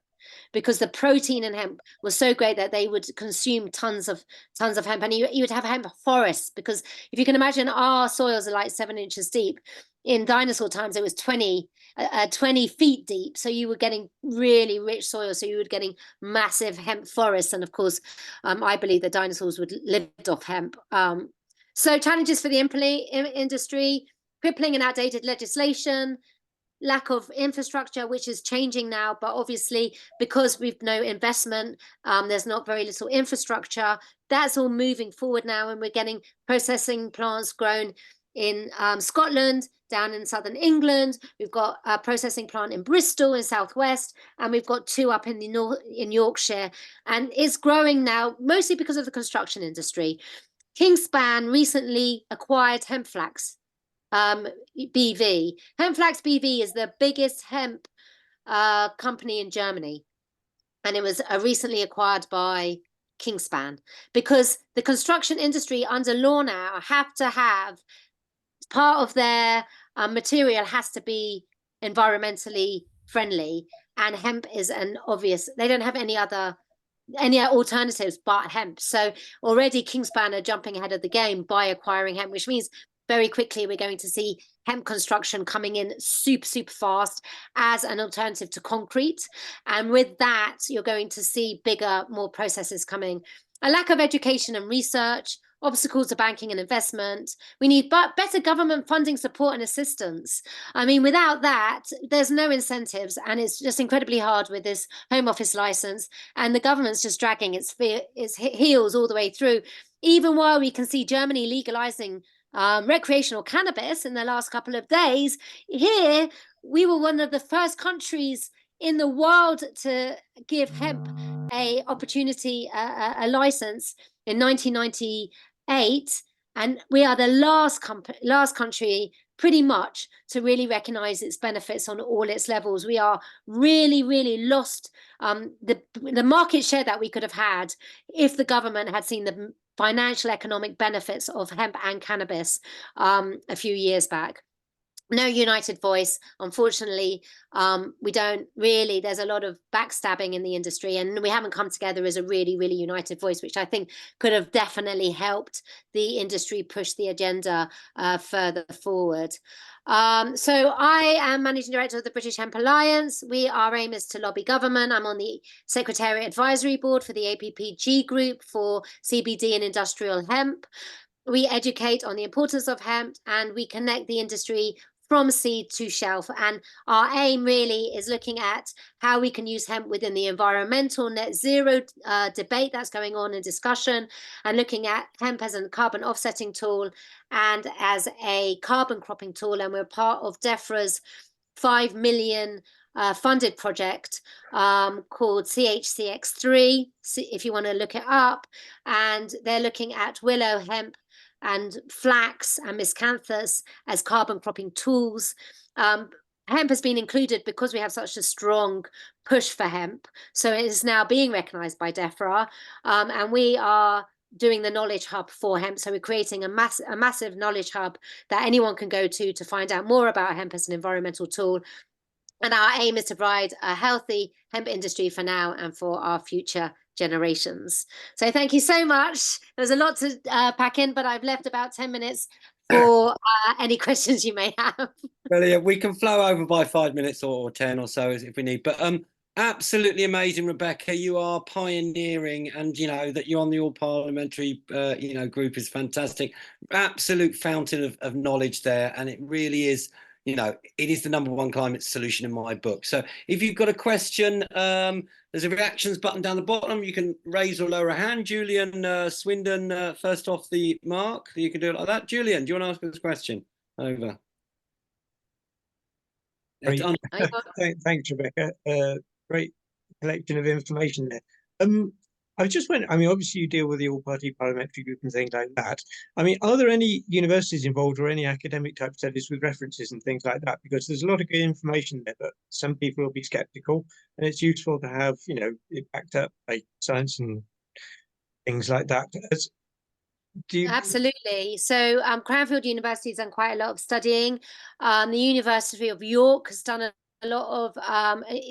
because the protein in hemp was so great that they would consume tons of hemp, and you would have hemp forests. Because if you can imagine, our soils are like 7 inches deep. In dinosaur times, it was 20 feet deep, so you were getting really rich soil, so you were getting massive hemp forests. And of course, I believe the dinosaurs would lived off hemp. So challenges for the industry: crippling and outdated legislation, lack of infrastructure, which is changing now, but obviously because we've no investment, there's not very little infrastructure. That's all moving forward now, and we're getting processing plants grown in Scotland, down in southern England. We've got a processing plant in Bristol in southwest, and we've got 2 up in the north in Yorkshire, and it's growing now mostly because of the construction industry. Kingspan recently acquired Hempflax BV. Hempflax BV is the biggest hemp company in Germany, and it was recently acquired by Kingspan, because the construction industry under law now have to have part of their material has to be environmentally friendly, and hemp is an obvious. They don't have any alternatives but hemp. So already Kingspan are jumping ahead of the game by acquiring hemp, which means very quickly we're going to see hemp construction coming in super fast as an alternative to concrete. And with that, you're going to see bigger, more processes coming. A lack of education and research, obstacles to banking and investment. We need better government funding, support and assistance. I mean, without that, there's no incentives, and it's just incredibly hard with this Home Office license, and the government's just dragging its heels all the way through. Even while we can see Germany legalizing recreational cannabis in the last couple of days, here we were one of the first countries in the world to give hemp a opportunity, a license in 1998, and we are the last country pretty much to really recognize its benefits on all its levels. We are really lost the market share that we could have had if the government had seen the financial economic benefits of hemp and cannabis a few years back. No united voice, unfortunately. We don't really, there's a lot of backstabbing in the industry, and we haven't come together as a really united voice, which I think could have definitely helped the industry push the agenda further forward. So I am managing director of the British Hemp Alliance. Our aim is to lobby government. I'm on the Secretariat Advisory Board for the APPG group for CBD and industrial hemp. We educate on the importance of hemp, and we connect the industry from seed to shelf. And our aim really is looking at how we can use hemp within the environmental net zero debate that's going on in discussion, and looking at hemp as a carbon offsetting tool and as a carbon cropping tool. And we're part of DEFRA's 5 million funded project called CHCX3, if you want to look it up. And they're looking at willow, hemp, and flax and miscanthus as carbon cropping tools. Hemp has been included because we have such a strong push for hemp. So it is now being recognised by DEFRA, and we are doing the knowledge hub for hemp. So we're creating a massive knowledge hub that anyone can go to find out more about hemp as an environmental tool. And our aim is to provide a healthy hemp industry for now and for our future generations. So thank you so much. There's a lot to pack in, but I've left about 10 minutes for any questions you may have. Brilliant. We can flow over by 5 minutes or 10 or so if we need. But absolutely amazing, Rebekah. You are pioneering, and you know that you're on the all parliamentary group is fantastic. Absolute fountain of knowledge there, and it really is. You know, it is the #1 climate solution in my book. So if you've got a question, there's a reactions button down the bottom. You can raise or lower a hand. Julian Swindon, first off the mark. You can do it like that. Julian, do you want to ask us a question? Over. Thanks, Rebekah. Great collection of information there. I was just wondering, I mean, obviously you deal with the all-party parliamentary group and things like that. I mean, are there any universities involved or any academic type studies with references and things like that? Because there's a lot of good information there, but some people will be skeptical, and it's useful to have, you know, it backed up by science and things like that. Absolutely. So Cranfield University has done quite a lot of studying. The University of York has done a lot of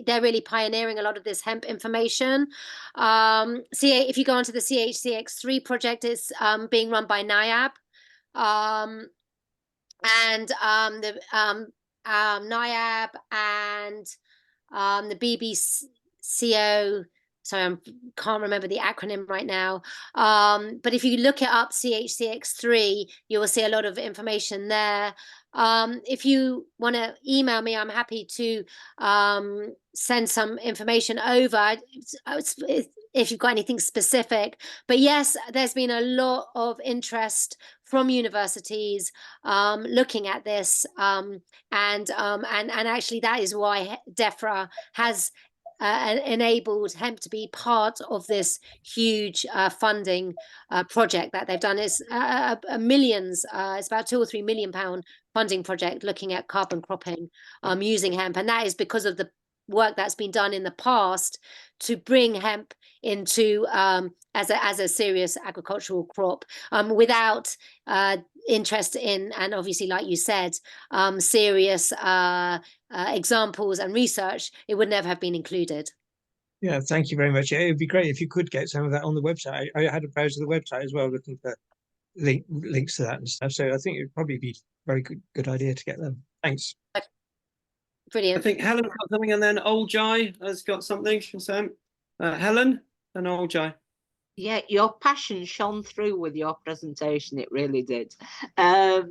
they're really pioneering a lot of this hemp information. If you go onto the CHCX3 project, it's being run by NIAB, and the NIAB and the BBCO. Sorry, I can't remember the acronym right now. But if you look it up, CHCX3, you will see a lot of information there. If you want to email me, I'm happy to send some information over if you've got anything specific. But yes, there's been a lot of interest from universities looking at this, and actually that is why DEFRA has enabled hemp to be part of this huge funding project that they've done. It's millions, it's about £2 or £3 million funding project looking at carbon cropping using hemp, and that is because of the work that's been done in the past to bring hemp into as a serious agricultural crop without interest in, and obviously like you said, serious examples and research, it would never have been included. Yeah, thank you very much. It would be great if you could get some of that on the website. I had a browse of the website as well, looking for links to that and stuff. So I think it would probably be a very good idea to get them. Thanks. Brilliant. I think Helen's got something, and then Old Jai has got something. Helen and Old Jai. Yeah, your passion shone through with your presentation. It really did. I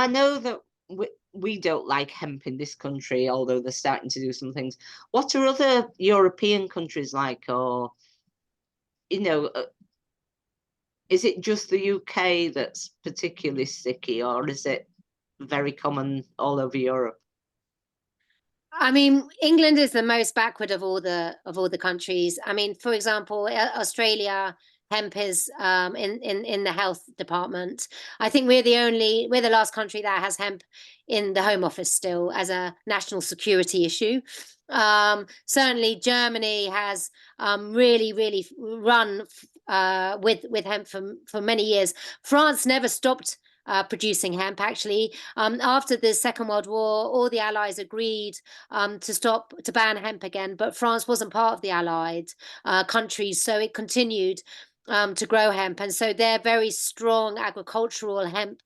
know that we don't like hemp in this country, although they're starting to do some things. What are other European countries like, or, you know, is it just the UK that's particularly sticky, or is it very common all over Europe? I mean, England is the most backward of all the countries. I mean, for example, Australia, hemp is in the health department. I think we're the last country that has hemp in the Home Office still as a national security issue. Certainly Germany has really run with hemp for many years. France never stopped producing hemp. Actually, after the Second World War, all the Allies agreed to ban hemp again, but France wasn't part of the Allied countries, so it continued to grow hemp, and so they're very strong agricultural hemp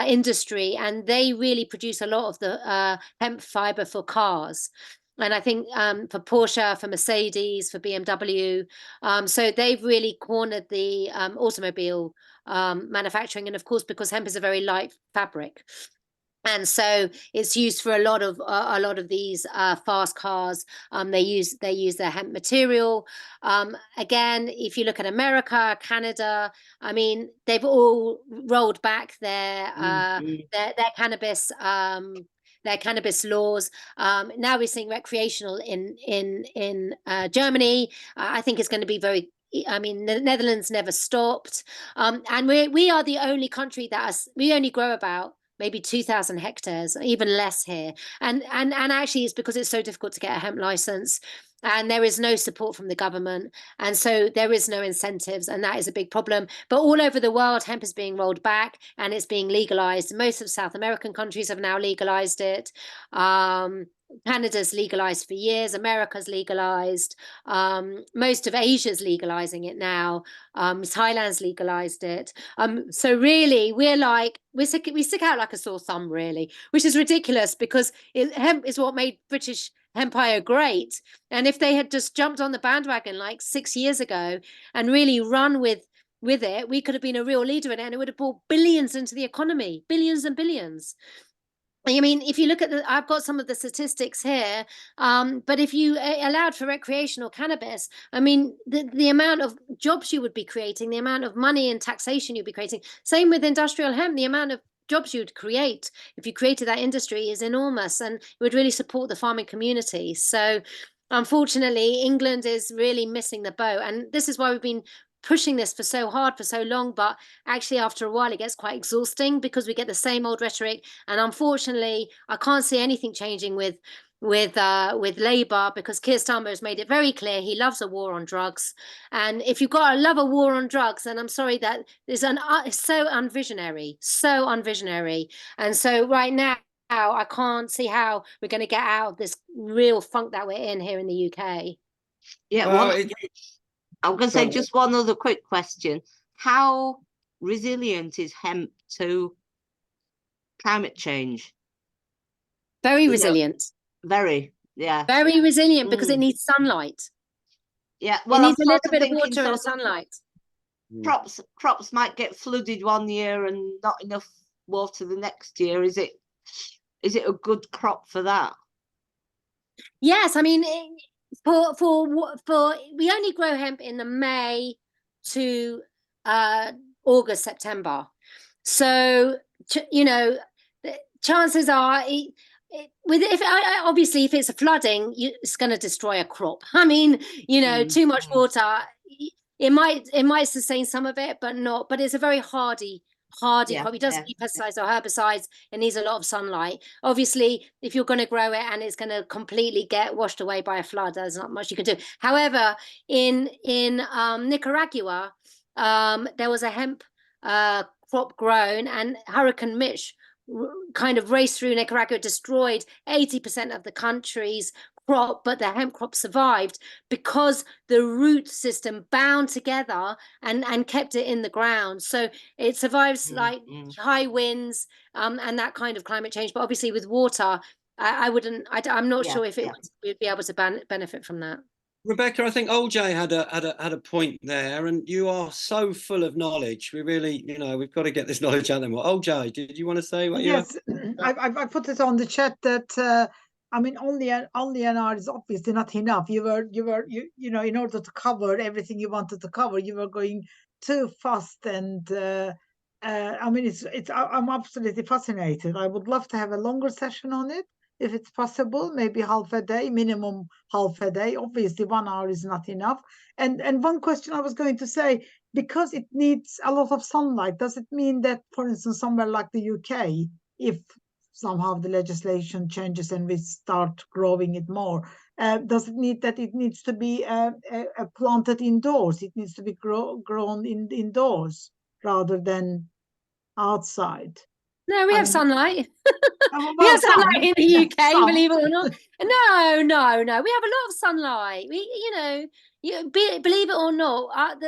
industry, and they really produce a lot of the hemp fibre for cars. And I think for Porsche, for Mercedes, for BMW, so they've really cornered the automobile manufacturing, and of course because hemp is a very light fabric. And so it's used for a lot of these fast cars. They use their hemp material. Again, if you look at America, Canada, I mean, they've all rolled back their cannabis. Their cannabis laws. Now we're seeing recreational in Germany. I think it's going to be very. I mean, the Netherlands never stopped, and we are the only country we only grow about maybe 2,000 hectares, even less here. And actually it's because it's so difficult to get a hemp license, and there is no support from the government. And so there is no incentives, and that is a big problem. But all over the world, hemp is being rolled back and it's being legalized. Most of South American countries have now legalized it. Canada's legalized for years. America's legalized. Most of Asia's legalizing it now. Thailand's legalized it. So really, we stick out like a sore thumb, really, which is ridiculous because hemp is what made British Empire great. And if they had just jumped on the bandwagon like 6 years ago and really run with it, we could have been a real leader in it, and it would have brought billions into the economy, billions and billions. I mean, if you look at I've got some of the statistics here, but if you allowed for recreational cannabis, I mean, the amount of jobs you would be creating, the amount of money and taxation you'd be creating, same with industrial hemp, the amount of jobs you'd create if you created that industry is enormous, and it would really support the farming community. So unfortunately, England is really missing the boat, and this is why we've been pushing this for so hard for so long. But actually after a while it gets quite exhausting because we get the same old rhetoric, and unfortunately I can't see anything changing with Labour, because Keir Starmer has made it very clear he loves a war on drugs. And if you've got to love a war on drugs, then I'm sorry, that is so unvisionary. And so right now I can't see how we're going to get out of this real funk that we're in here in the UK. Yeah, Well, I'm going to say just one other quick question. How resilient is hemp to climate change? Very resilient. Very, yeah. Very resilient because it needs sunlight. Yeah, well, it needs a little bit of water and sunlight. Crops might get flooded one year and not enough water the next year. Is it a good crop for that? Yes, I mean, for we only grow hemp in the May to August, September. So you know, chances are obviously if it's a flooding, it's going to destroy a crop. I mean, you know, too much water, it might sustain some of it, but it's a very hardy crop. It doesn't need pesticides or herbicides. It needs a lot of sunlight. Obviously, if you're going to grow it and it's going to completely get washed away by a flood, there's not much you can do. However, in Nicaragua, there was a hemp crop grown, and Hurricane Mitch kind of raced through Nicaragua, destroyed 80% of the country's crop, but the hemp crop survived because the root system bound together and kept it in the ground. So it survives like high winds and that kind of climate change. But obviously with water, I'm not sure if we'd be able to benefit from that. Rebekah, I think OJ had a point there, and you are so full of knowledge. We really, we've got to get this knowledge out there more. OJ, did you want to say what you? Yes, I put it on the chat that I mean, only an hour is obviously not enough. You were in order to cover everything you wanted to cover, you were going too fast, and I mean, I'm absolutely fascinated. I would love to have a longer session on it. If it's possible, maybe half a day, minimum half a day. Obviously, 1 hour is not enough. And one question I was going to say, because it needs a lot of sunlight, does it mean that, for instance, somewhere like the UK, if somehow the legislation changes and we start growing it more, does it need that it needs to be planted indoors? It needs to be grown indoors rather than outside. No, we have sunlight. We have sunlight in the UK, believe it or not. No. We have a lot of sunlight. Believe it or not,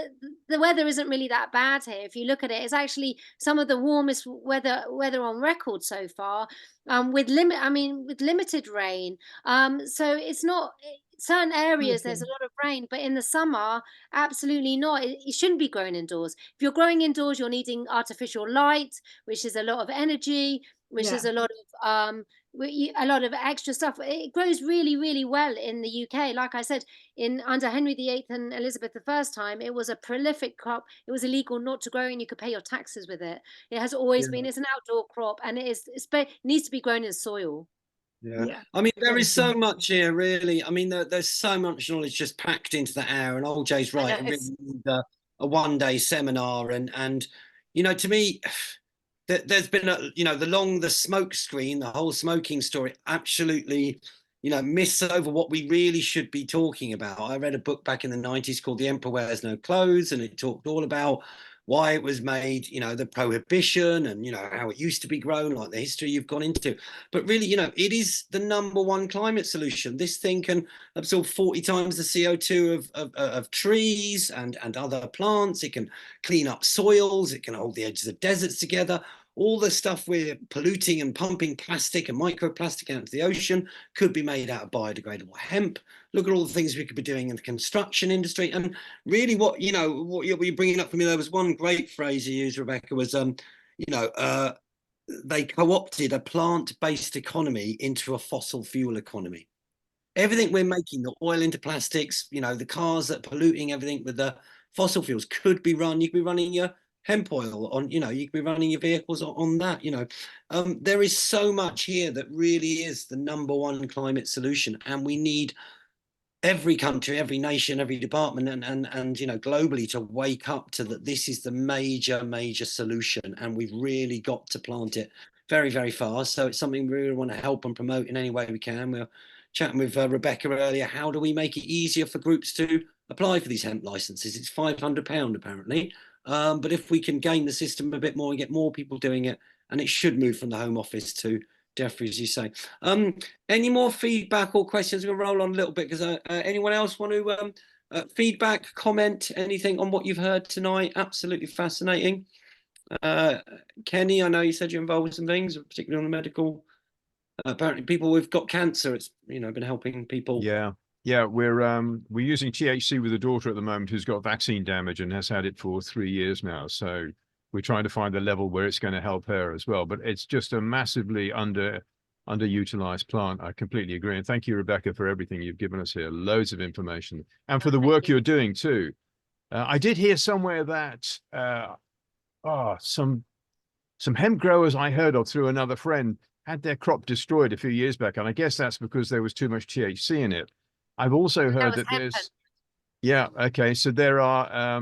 the weather isn't really that bad here. If you look at it, it's actually some of the warmest weather on record so far. With limited rain. So it's not. certain areas there's a Okay. lot of rain, but in the summer, absolutely not. It shouldn't be grown indoors. If you're growing indoors, you're needing artificial light, which is a lot of energy, which is Yeah. a lot of extra stuff. It grows really, really well in the UK. Like I said, under Henry VIII and Elizabeth the first time, it was a prolific crop. It was illegal not to grow, and you could pay your taxes with it. It has always been. It's an outdoor crop, and it needs to be grown in soil. Yeah, Yeah. I mean, there is Okay. so much here, really. I mean, there's so much knowledge just packed into the air, and old Jay's I right. know, It really needs a one-day seminar, and to me, there's been the smoke screen, the whole smoking story, absolutely, miss over what we really should be talking about. I read a book back in the 90s called The Emperor Wears No Clothes, and it talked all about why it was made, the prohibition, and how it used to be grown, like the history you've gone into. But really, it is the #1 climate solution. This thing can absorb 40 times the CO2 of trees and other plants. It can clean up soils. It can hold the edges of deserts together. All the stuff we're polluting and pumping plastic and microplastic out into the ocean could be made out of biodegradable hemp. Look at all the things we could be doing in the construction industry. And really what you're bringing up for me, there was one great phrase you used, Rebecca, was, they co-opted a plant-based economy into a fossil fuel economy. Everything we're making, the oil into plastics, the cars that are polluting everything with the fossil fuels could be run. You could be running your hemp oil on, you could be running your vehicles on that, there is so much here that really is the #1 climate solution. And we need every country, every nation, every department, and globally to wake up to that. This is the major solution, and we've really got to plant it very, very fast. So it's something we really want to help and promote in any way we can. We're chatting with Rebecca earlier. How do we make it easier for groups to apply for these hemp licenses? It's £500 apparently, but if we can game the system a bit more and get more people doing it, and it should move from the Home Office to Jeffrey, as you say. Any more feedback or questions? We'll roll on a little bit, because anyone else want to feedback, comment, anything on what you've heard tonight? Absolutely fascinating. Kenny, I know you said you're involved with some things, particularly on the medical. Apparently, people who've got cancer, it's been helping people. Yeah, we're using THC with a daughter at the moment who's got vaccine damage and has had it for 3 years now. So we're trying to find the level where it's going to help her as well. But it's just a massively underutilized plant. I completely agree. And thank you, Rebecca, for everything you've given us here. Loads of information, and for the work you're doing too. I did hear somewhere that some hemp growers I heard of through another friend had their crop destroyed a few years back. And I guess that's because there was too much THC in it. I've also heard that there's, yeah, okay. So there are,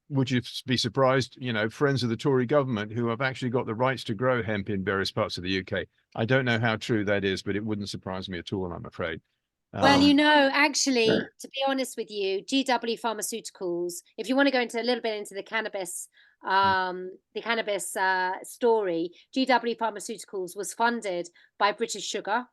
would you be surprised, friends of the Tory government who have actually got the rights to grow hemp in various parts of the UK. I don't know how true that is, but it wouldn't surprise me at all, I'm afraid. Well, actually, to be honest with you, GW Pharmaceuticals, if you want to go into a little bit into the cannabis story, GW Pharmaceuticals was funded by British Sugar.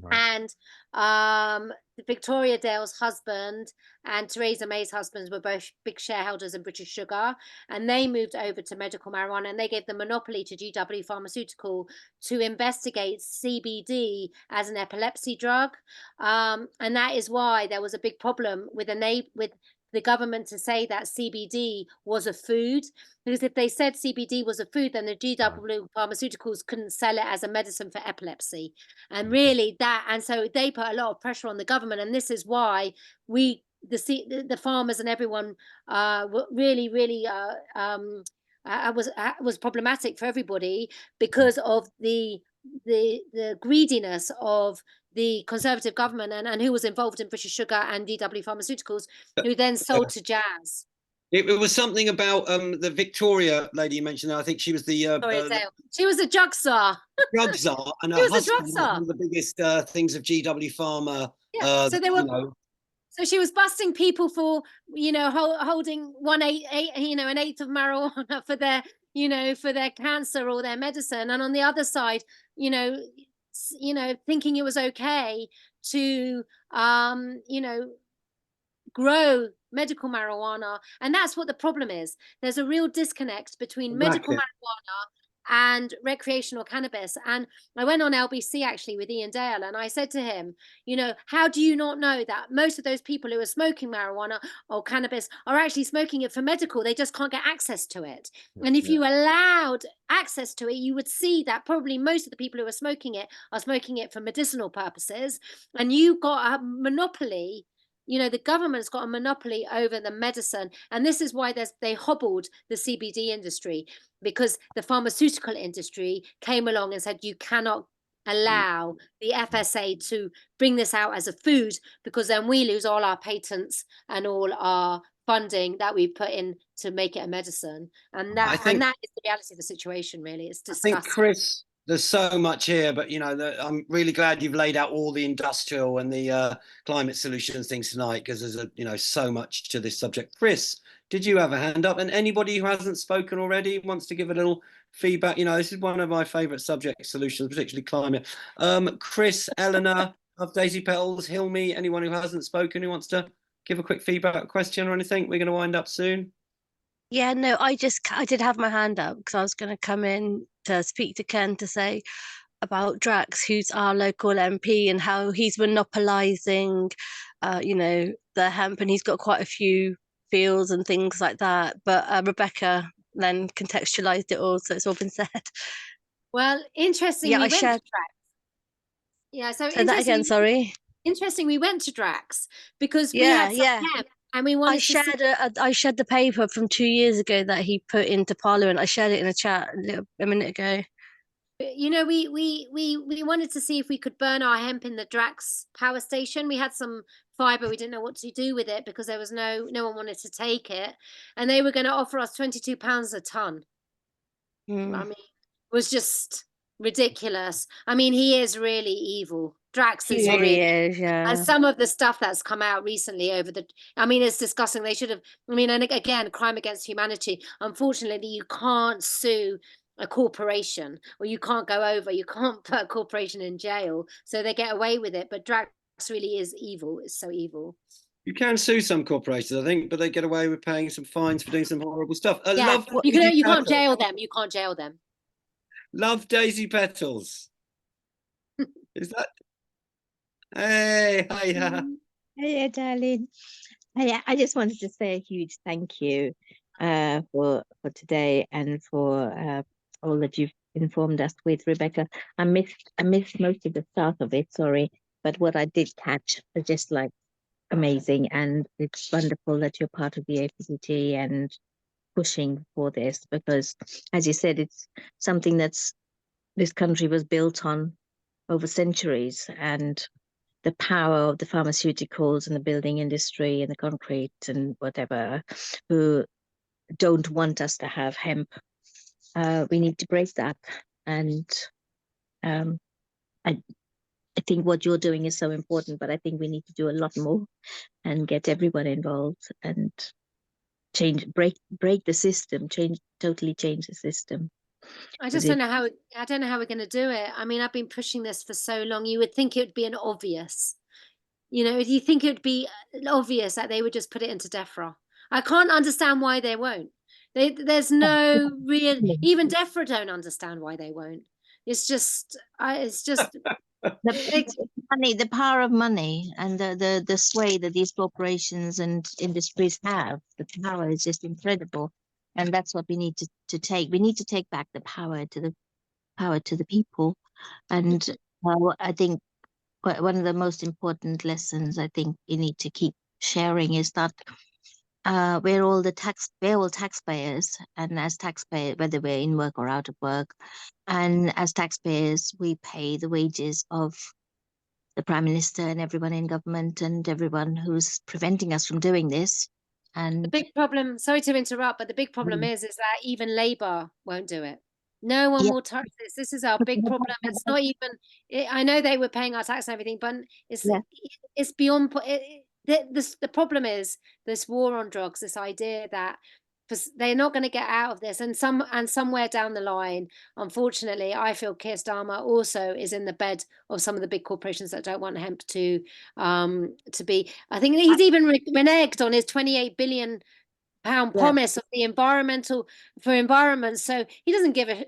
Right. And Victoria Dale's husband and Theresa May's husband were both big shareholders in British Sugar, and they moved over to medical marijuana, and they gave the monopoly to GW Pharmaceutical to investigate CBD as an epilepsy drug, and that is why there was a big problem with the government to say that CBD was a food, because if they said CBD was a food, then the GW Pharmaceuticals couldn't sell it as a medicine for epilepsy. And really and so they put a lot of pressure on the government. And this is why the farmers and everyone really was problematic for everybody, because of the greediness of the Conservative government and who was involved in British Sugar and GW Pharmaceuticals, who then sold to Jazz. It was something about the Victoria lady you mentioned. I think she was the she was a drug czar. Drug czar, and her husband was one of the biggest things of GW Pharma. Yeah. So they were. So she was busting people for holding an eighth of marijuana for their cancer or their medicine, and on the other side, thinking it was okay to grow medical marijuana. And that's what the problem is. There's a real disconnect between medical marijuana and recreational cannabis. And I went on LBC actually with Ian Dale, and I said to him, you know, how do you not know that most of those people who are smoking marijuana or cannabis are actually smoking it for medical? They just can't get access to it. And if you allowed access to it, you would see that probably most of the people who are smoking it for medicinal purposes. And you got a monopoly. You know, the government's got a monopoly over the medicine. And this is why they hobbled the CBD industry, because the pharmaceutical industry came along and said, you cannot allow the FSA to bring this out as a food, because then we lose all our patents and all our funding that we put in to make it a medicine. And that is the reality of the situation, really. It's disgusting. I think, Chris, there's so much here, but you know, I'm really glad you've laid out all the industrial and the climate solutions things tonight, because there's so much to this subject. Chris, did you have a hand up? And anybody who hasn't spoken already wants to give a little feedback. You know, this is one of my favourite subject solutions, particularly climate. Chris, Eleanor of Daisy Petals, Hilmi, anyone who hasn't spoken who wants to give a quick feedback, question or anything? We're going to wind up soon. Yeah, no, I did have my hand up because I was going to come in to speak to Ken to say about Drax, who's our local MP, and how he's monopolising, the hemp, and he's got quite a few fields and things like that. But Rebekah then contextualised it all, so it's all been said. Well, interesting. Yeah, we I went to shared. Drax. Yeah, so Say that again. Sorry. Interesting. We went to Drax because we had some hemp. And we wanted I shared the paper from 2 years ago that he put into Parliament. I shared it in a chat a minute ago. You know, we wanted to see if we could burn our hemp in the Drax power station. We had some fibre. We didn't know what to do with it because there was no one wanted to take it, and they were going to offer us £22 a ton. I mean, it was just ridiculous. I mean, he is really evil. Drax is really is, yeah. And some of the stuff that's come out recently it's disgusting. They should have, and again, crime against humanity. Unfortunately, you can't sue a corporation, or you can't put a corporation in jail, so they get away with it. But Drax really is evil. It's so evil. You can sue some corporations, I think, but they get away with paying some fines for doing some horrible stuff. You can't jail them. You can't jail them. Love Daisy Petals. Is that? Hey, hiya. Hiya, darling. Hiya. I just wanted to say a huge thank you for today and for all that you've informed us with, Rebekah. I missed most of the start of it, sorry, but what I did catch was just like amazing, and it's wonderful that you're part of the APCT and pushing for this, because as you said, it's something this country was built on over centuries, and the power of the pharmaceuticals and the building industry and the concrete and whatever, who don't want us to have hemp. We need to break that. And I think what you're doing is so important, but I think we need to do a lot more and get everyone involved and break the system, totally change the system. I don't know how we're going to do it. I mean, I've been pushing this for so long. You would think it would be an obvious, you think it would be obvious that they would just put it into DEFRA. I can't understand why they won't. There's no real, even DEFRA don't understand why they won't. It's just the power of money and the sway that these corporations and industries have. The power is just incredible. And that's what we need to take. We need to take back the power to the people. And I think one of the most important lessons I think you need to keep sharing is that we're all taxpayers, and as taxpayers, whether we're in work or out of work, and as taxpayers, we pay the wages of the Prime Minister and everyone in government and everyone who's preventing us from doing this. And the big problem, sorry to interrupt, but the big problem is that even Labour won't do it. No one will touch this. This is our big problem. It's not even, I know they were paying our tax and everything, but it's beyond, the problem is this war on drugs, this idea that they're not going to get out of this, and somewhere down the line, unfortunately, I feel Keir Starmer also is in the bed of some of the big corporations that don't want hemp to be. I think he's even reneged on his 28 billion pound Yeah. promise of the environment. So he doesn't give a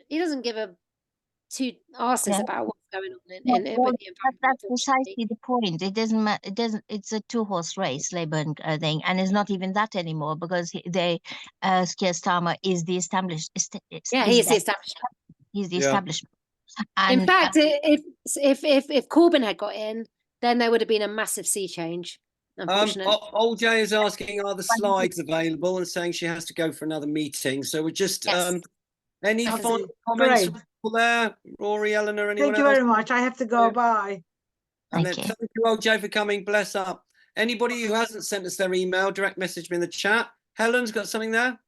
two arses Yeah. about what's going on Yeah, with the well, environment. that's Unfortunately. precisely the point. It doesn't matter. It doesn't. It's a two-horse race, Labour and thing, and it's not even that anymore because Keir Starmer is the established. Yeah, Is he's the that establishment. he's the Yeah. establishment. In And fact, if Corbyn had got in, then there would have been a massive sea change. Unfortunately. OJ is asking, are the slides available, and saying she has to go for another meeting. So we're just Yes. any That was final it. comments Great. from people there? Rory, Eleanor, anyone Thank you else? very much. I have to go. Yeah. Bye. And Thank then you. thank you, OJ, for coming. Bless up. Anybody who hasn't sent us their email, direct message me in the chat. Helen's got something there.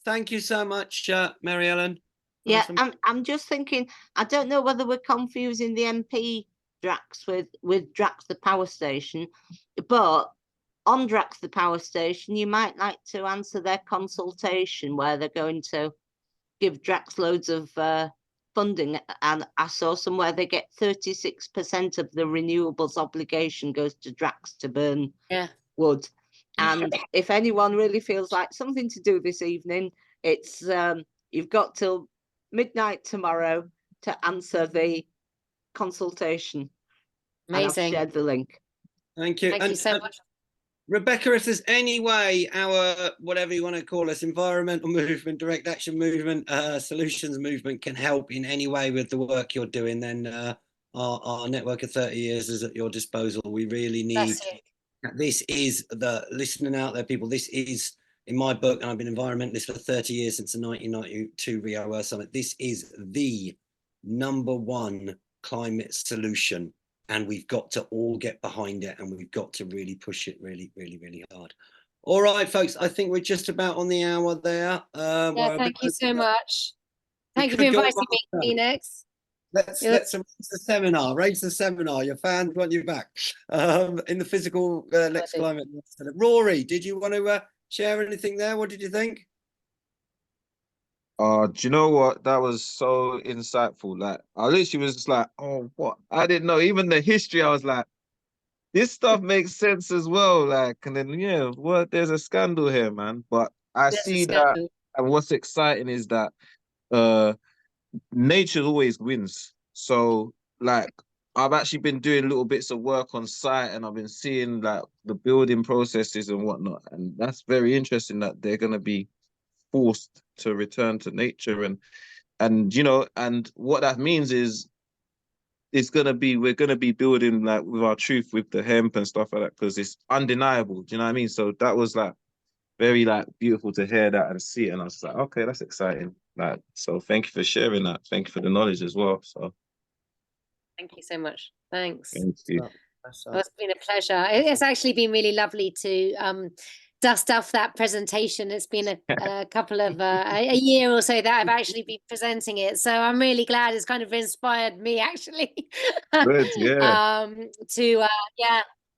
Thank you so much, Mary Ellen. Yeah, Nice. I'm just thinking, I don't know whether we're confusing the MP Drax with Drax the power station, but on Drax the power station, you might like to answer their consultation where they're going to give Drax loads of funding, and I saw somewhere they get 36% of the renewables obligation goes to Drax to burn wood. And if anyone really feels like something to do this evening, it's you've got till midnight tomorrow to answer the consultation. Amazing. And I've shared the link. Thank you. Thank you so much. Rebecca, if there's any way our, whatever you want to call us, environmental movement, direct action movement, solutions movement can help in any way with the work you're doing, then our network of 30 years is at your disposal. We really need, this is the listening out there, people, this is, in my book, and I've been environmentalist for 30 years since the 1992 Rio Earth Summit, this is the #1 climate solution. And we've got to all get behind it, and we've got to really push it really, really, really hard. All right, folks, I think we're just about on the hour there. Yeah, thank you so much. Thank you for could go inviting me, on. Phoenix. Let's raise the seminar. Your fans want you back in the physical next climate. Rory, did you want to share anything there? What did you think? Do you know what? That was so insightful. Like, I literally was just like, oh, what? I didn't know. Even the history, I was like, this stuff makes sense as well. Like, and then, yeah, what? There's a scandal here, man. But I see that, and what's exciting is that nature always wins. So, like, I've actually been doing little bits of work on site, and I've been seeing, like, the building processes and whatnot. And that's very interesting that they're going to be forced to return to nature, and you know, and what that means is we're gonna be building like with our truth with the hemp and stuff like that, because it's undeniable. Do you know what I mean? So that was like very like beautiful to hear that and see it, and I was like, okay, that's exciting. Like, so thank you for sharing that. Thank you for the knowledge as well. So thank you so much. Thanks. thank you. It's been a pleasure. It's actually been really lovely to dust off that presentation. It's been a couple of a year or so that I've actually been presenting it, so I'm really glad it's kind of inspired me actually. Good,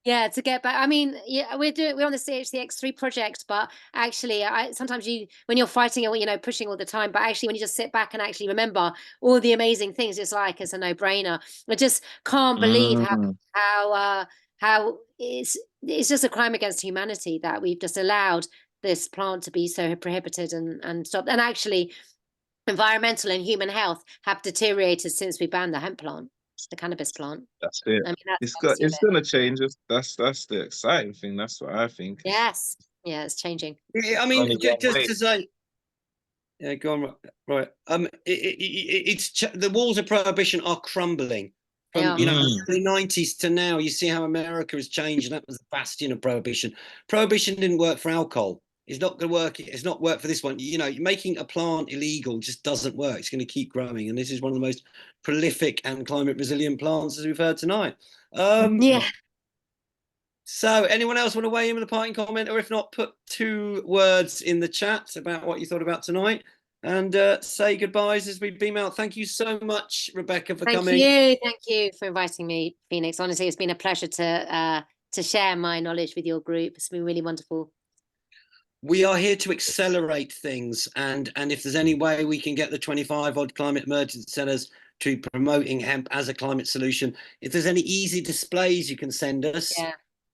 yeah. To get back. I mean, yeah, we're on the CHCX3 project, but actually, sometimes when you're fighting it, you know, pushing all the time, but actually when you just sit back and actually remember all the amazing things, it's like it's a no-brainer. I just can't believe how it's just a crime against humanity that we've just allowed this plant to be so prohibited and stopped. And actually, environmental and human health have deteriorated since we banned the hemp plant, the cannabis plant. That's it. I mean, It's gonna change. That's the exciting thing. That's what I think. Yes, yeah, it's changing. I mean, just to say, yeah, go on. Right. It's the walls of prohibition are crumbling. From the early 90s to now, you see how America has changed, and that was the bastion of prohibition. Prohibition didn't work for alcohol. It's not going to work. It's not worked for this one. You know, making a plant illegal just doesn't work. It's going to keep growing, and this is one of the most prolific and climate resilient plants, as we've heard tonight. So, anyone else want to weigh in with a parting comment, or if not, put 2 words in the chat about what you thought about tonight, and say goodbyes as we beam out. Thank you so much, Rebecca, for coming. Thank you for inviting me, Phoenix. Honestly, it's been a pleasure to share my knowledge with your group. It's been really wonderful. We are here to accelerate things, and if there's any way we can get the 25 odd climate emergency centres to promoting hemp as a climate solution, if there's any easy displays you can send us,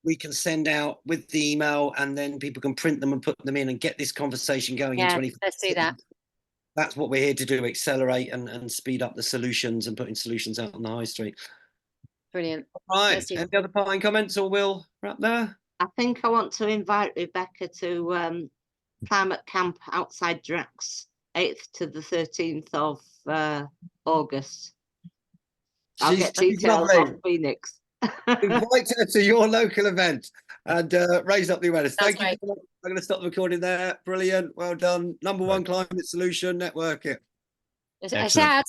we can send out with the email, and then people can print them and put them in and get this conversation going in Yeah, 20. let's do that. That's what we're here to do, accelerate and speed up the solutions and putting solutions out on the high street. Brilliant. Right. Let's do Any other parting comments, or we'll wrap there? I think I want to invite Rebekah to climate camp outside Drax, 8th to the 13th of August. I'll get She's details lovely. on Phoenix. Invite her to your local event and raise up the awareness. That's Thank you. right. I'm going to stop the recording there. Brilliant. Well done. Number one climate solution networking. A Excellent. shout out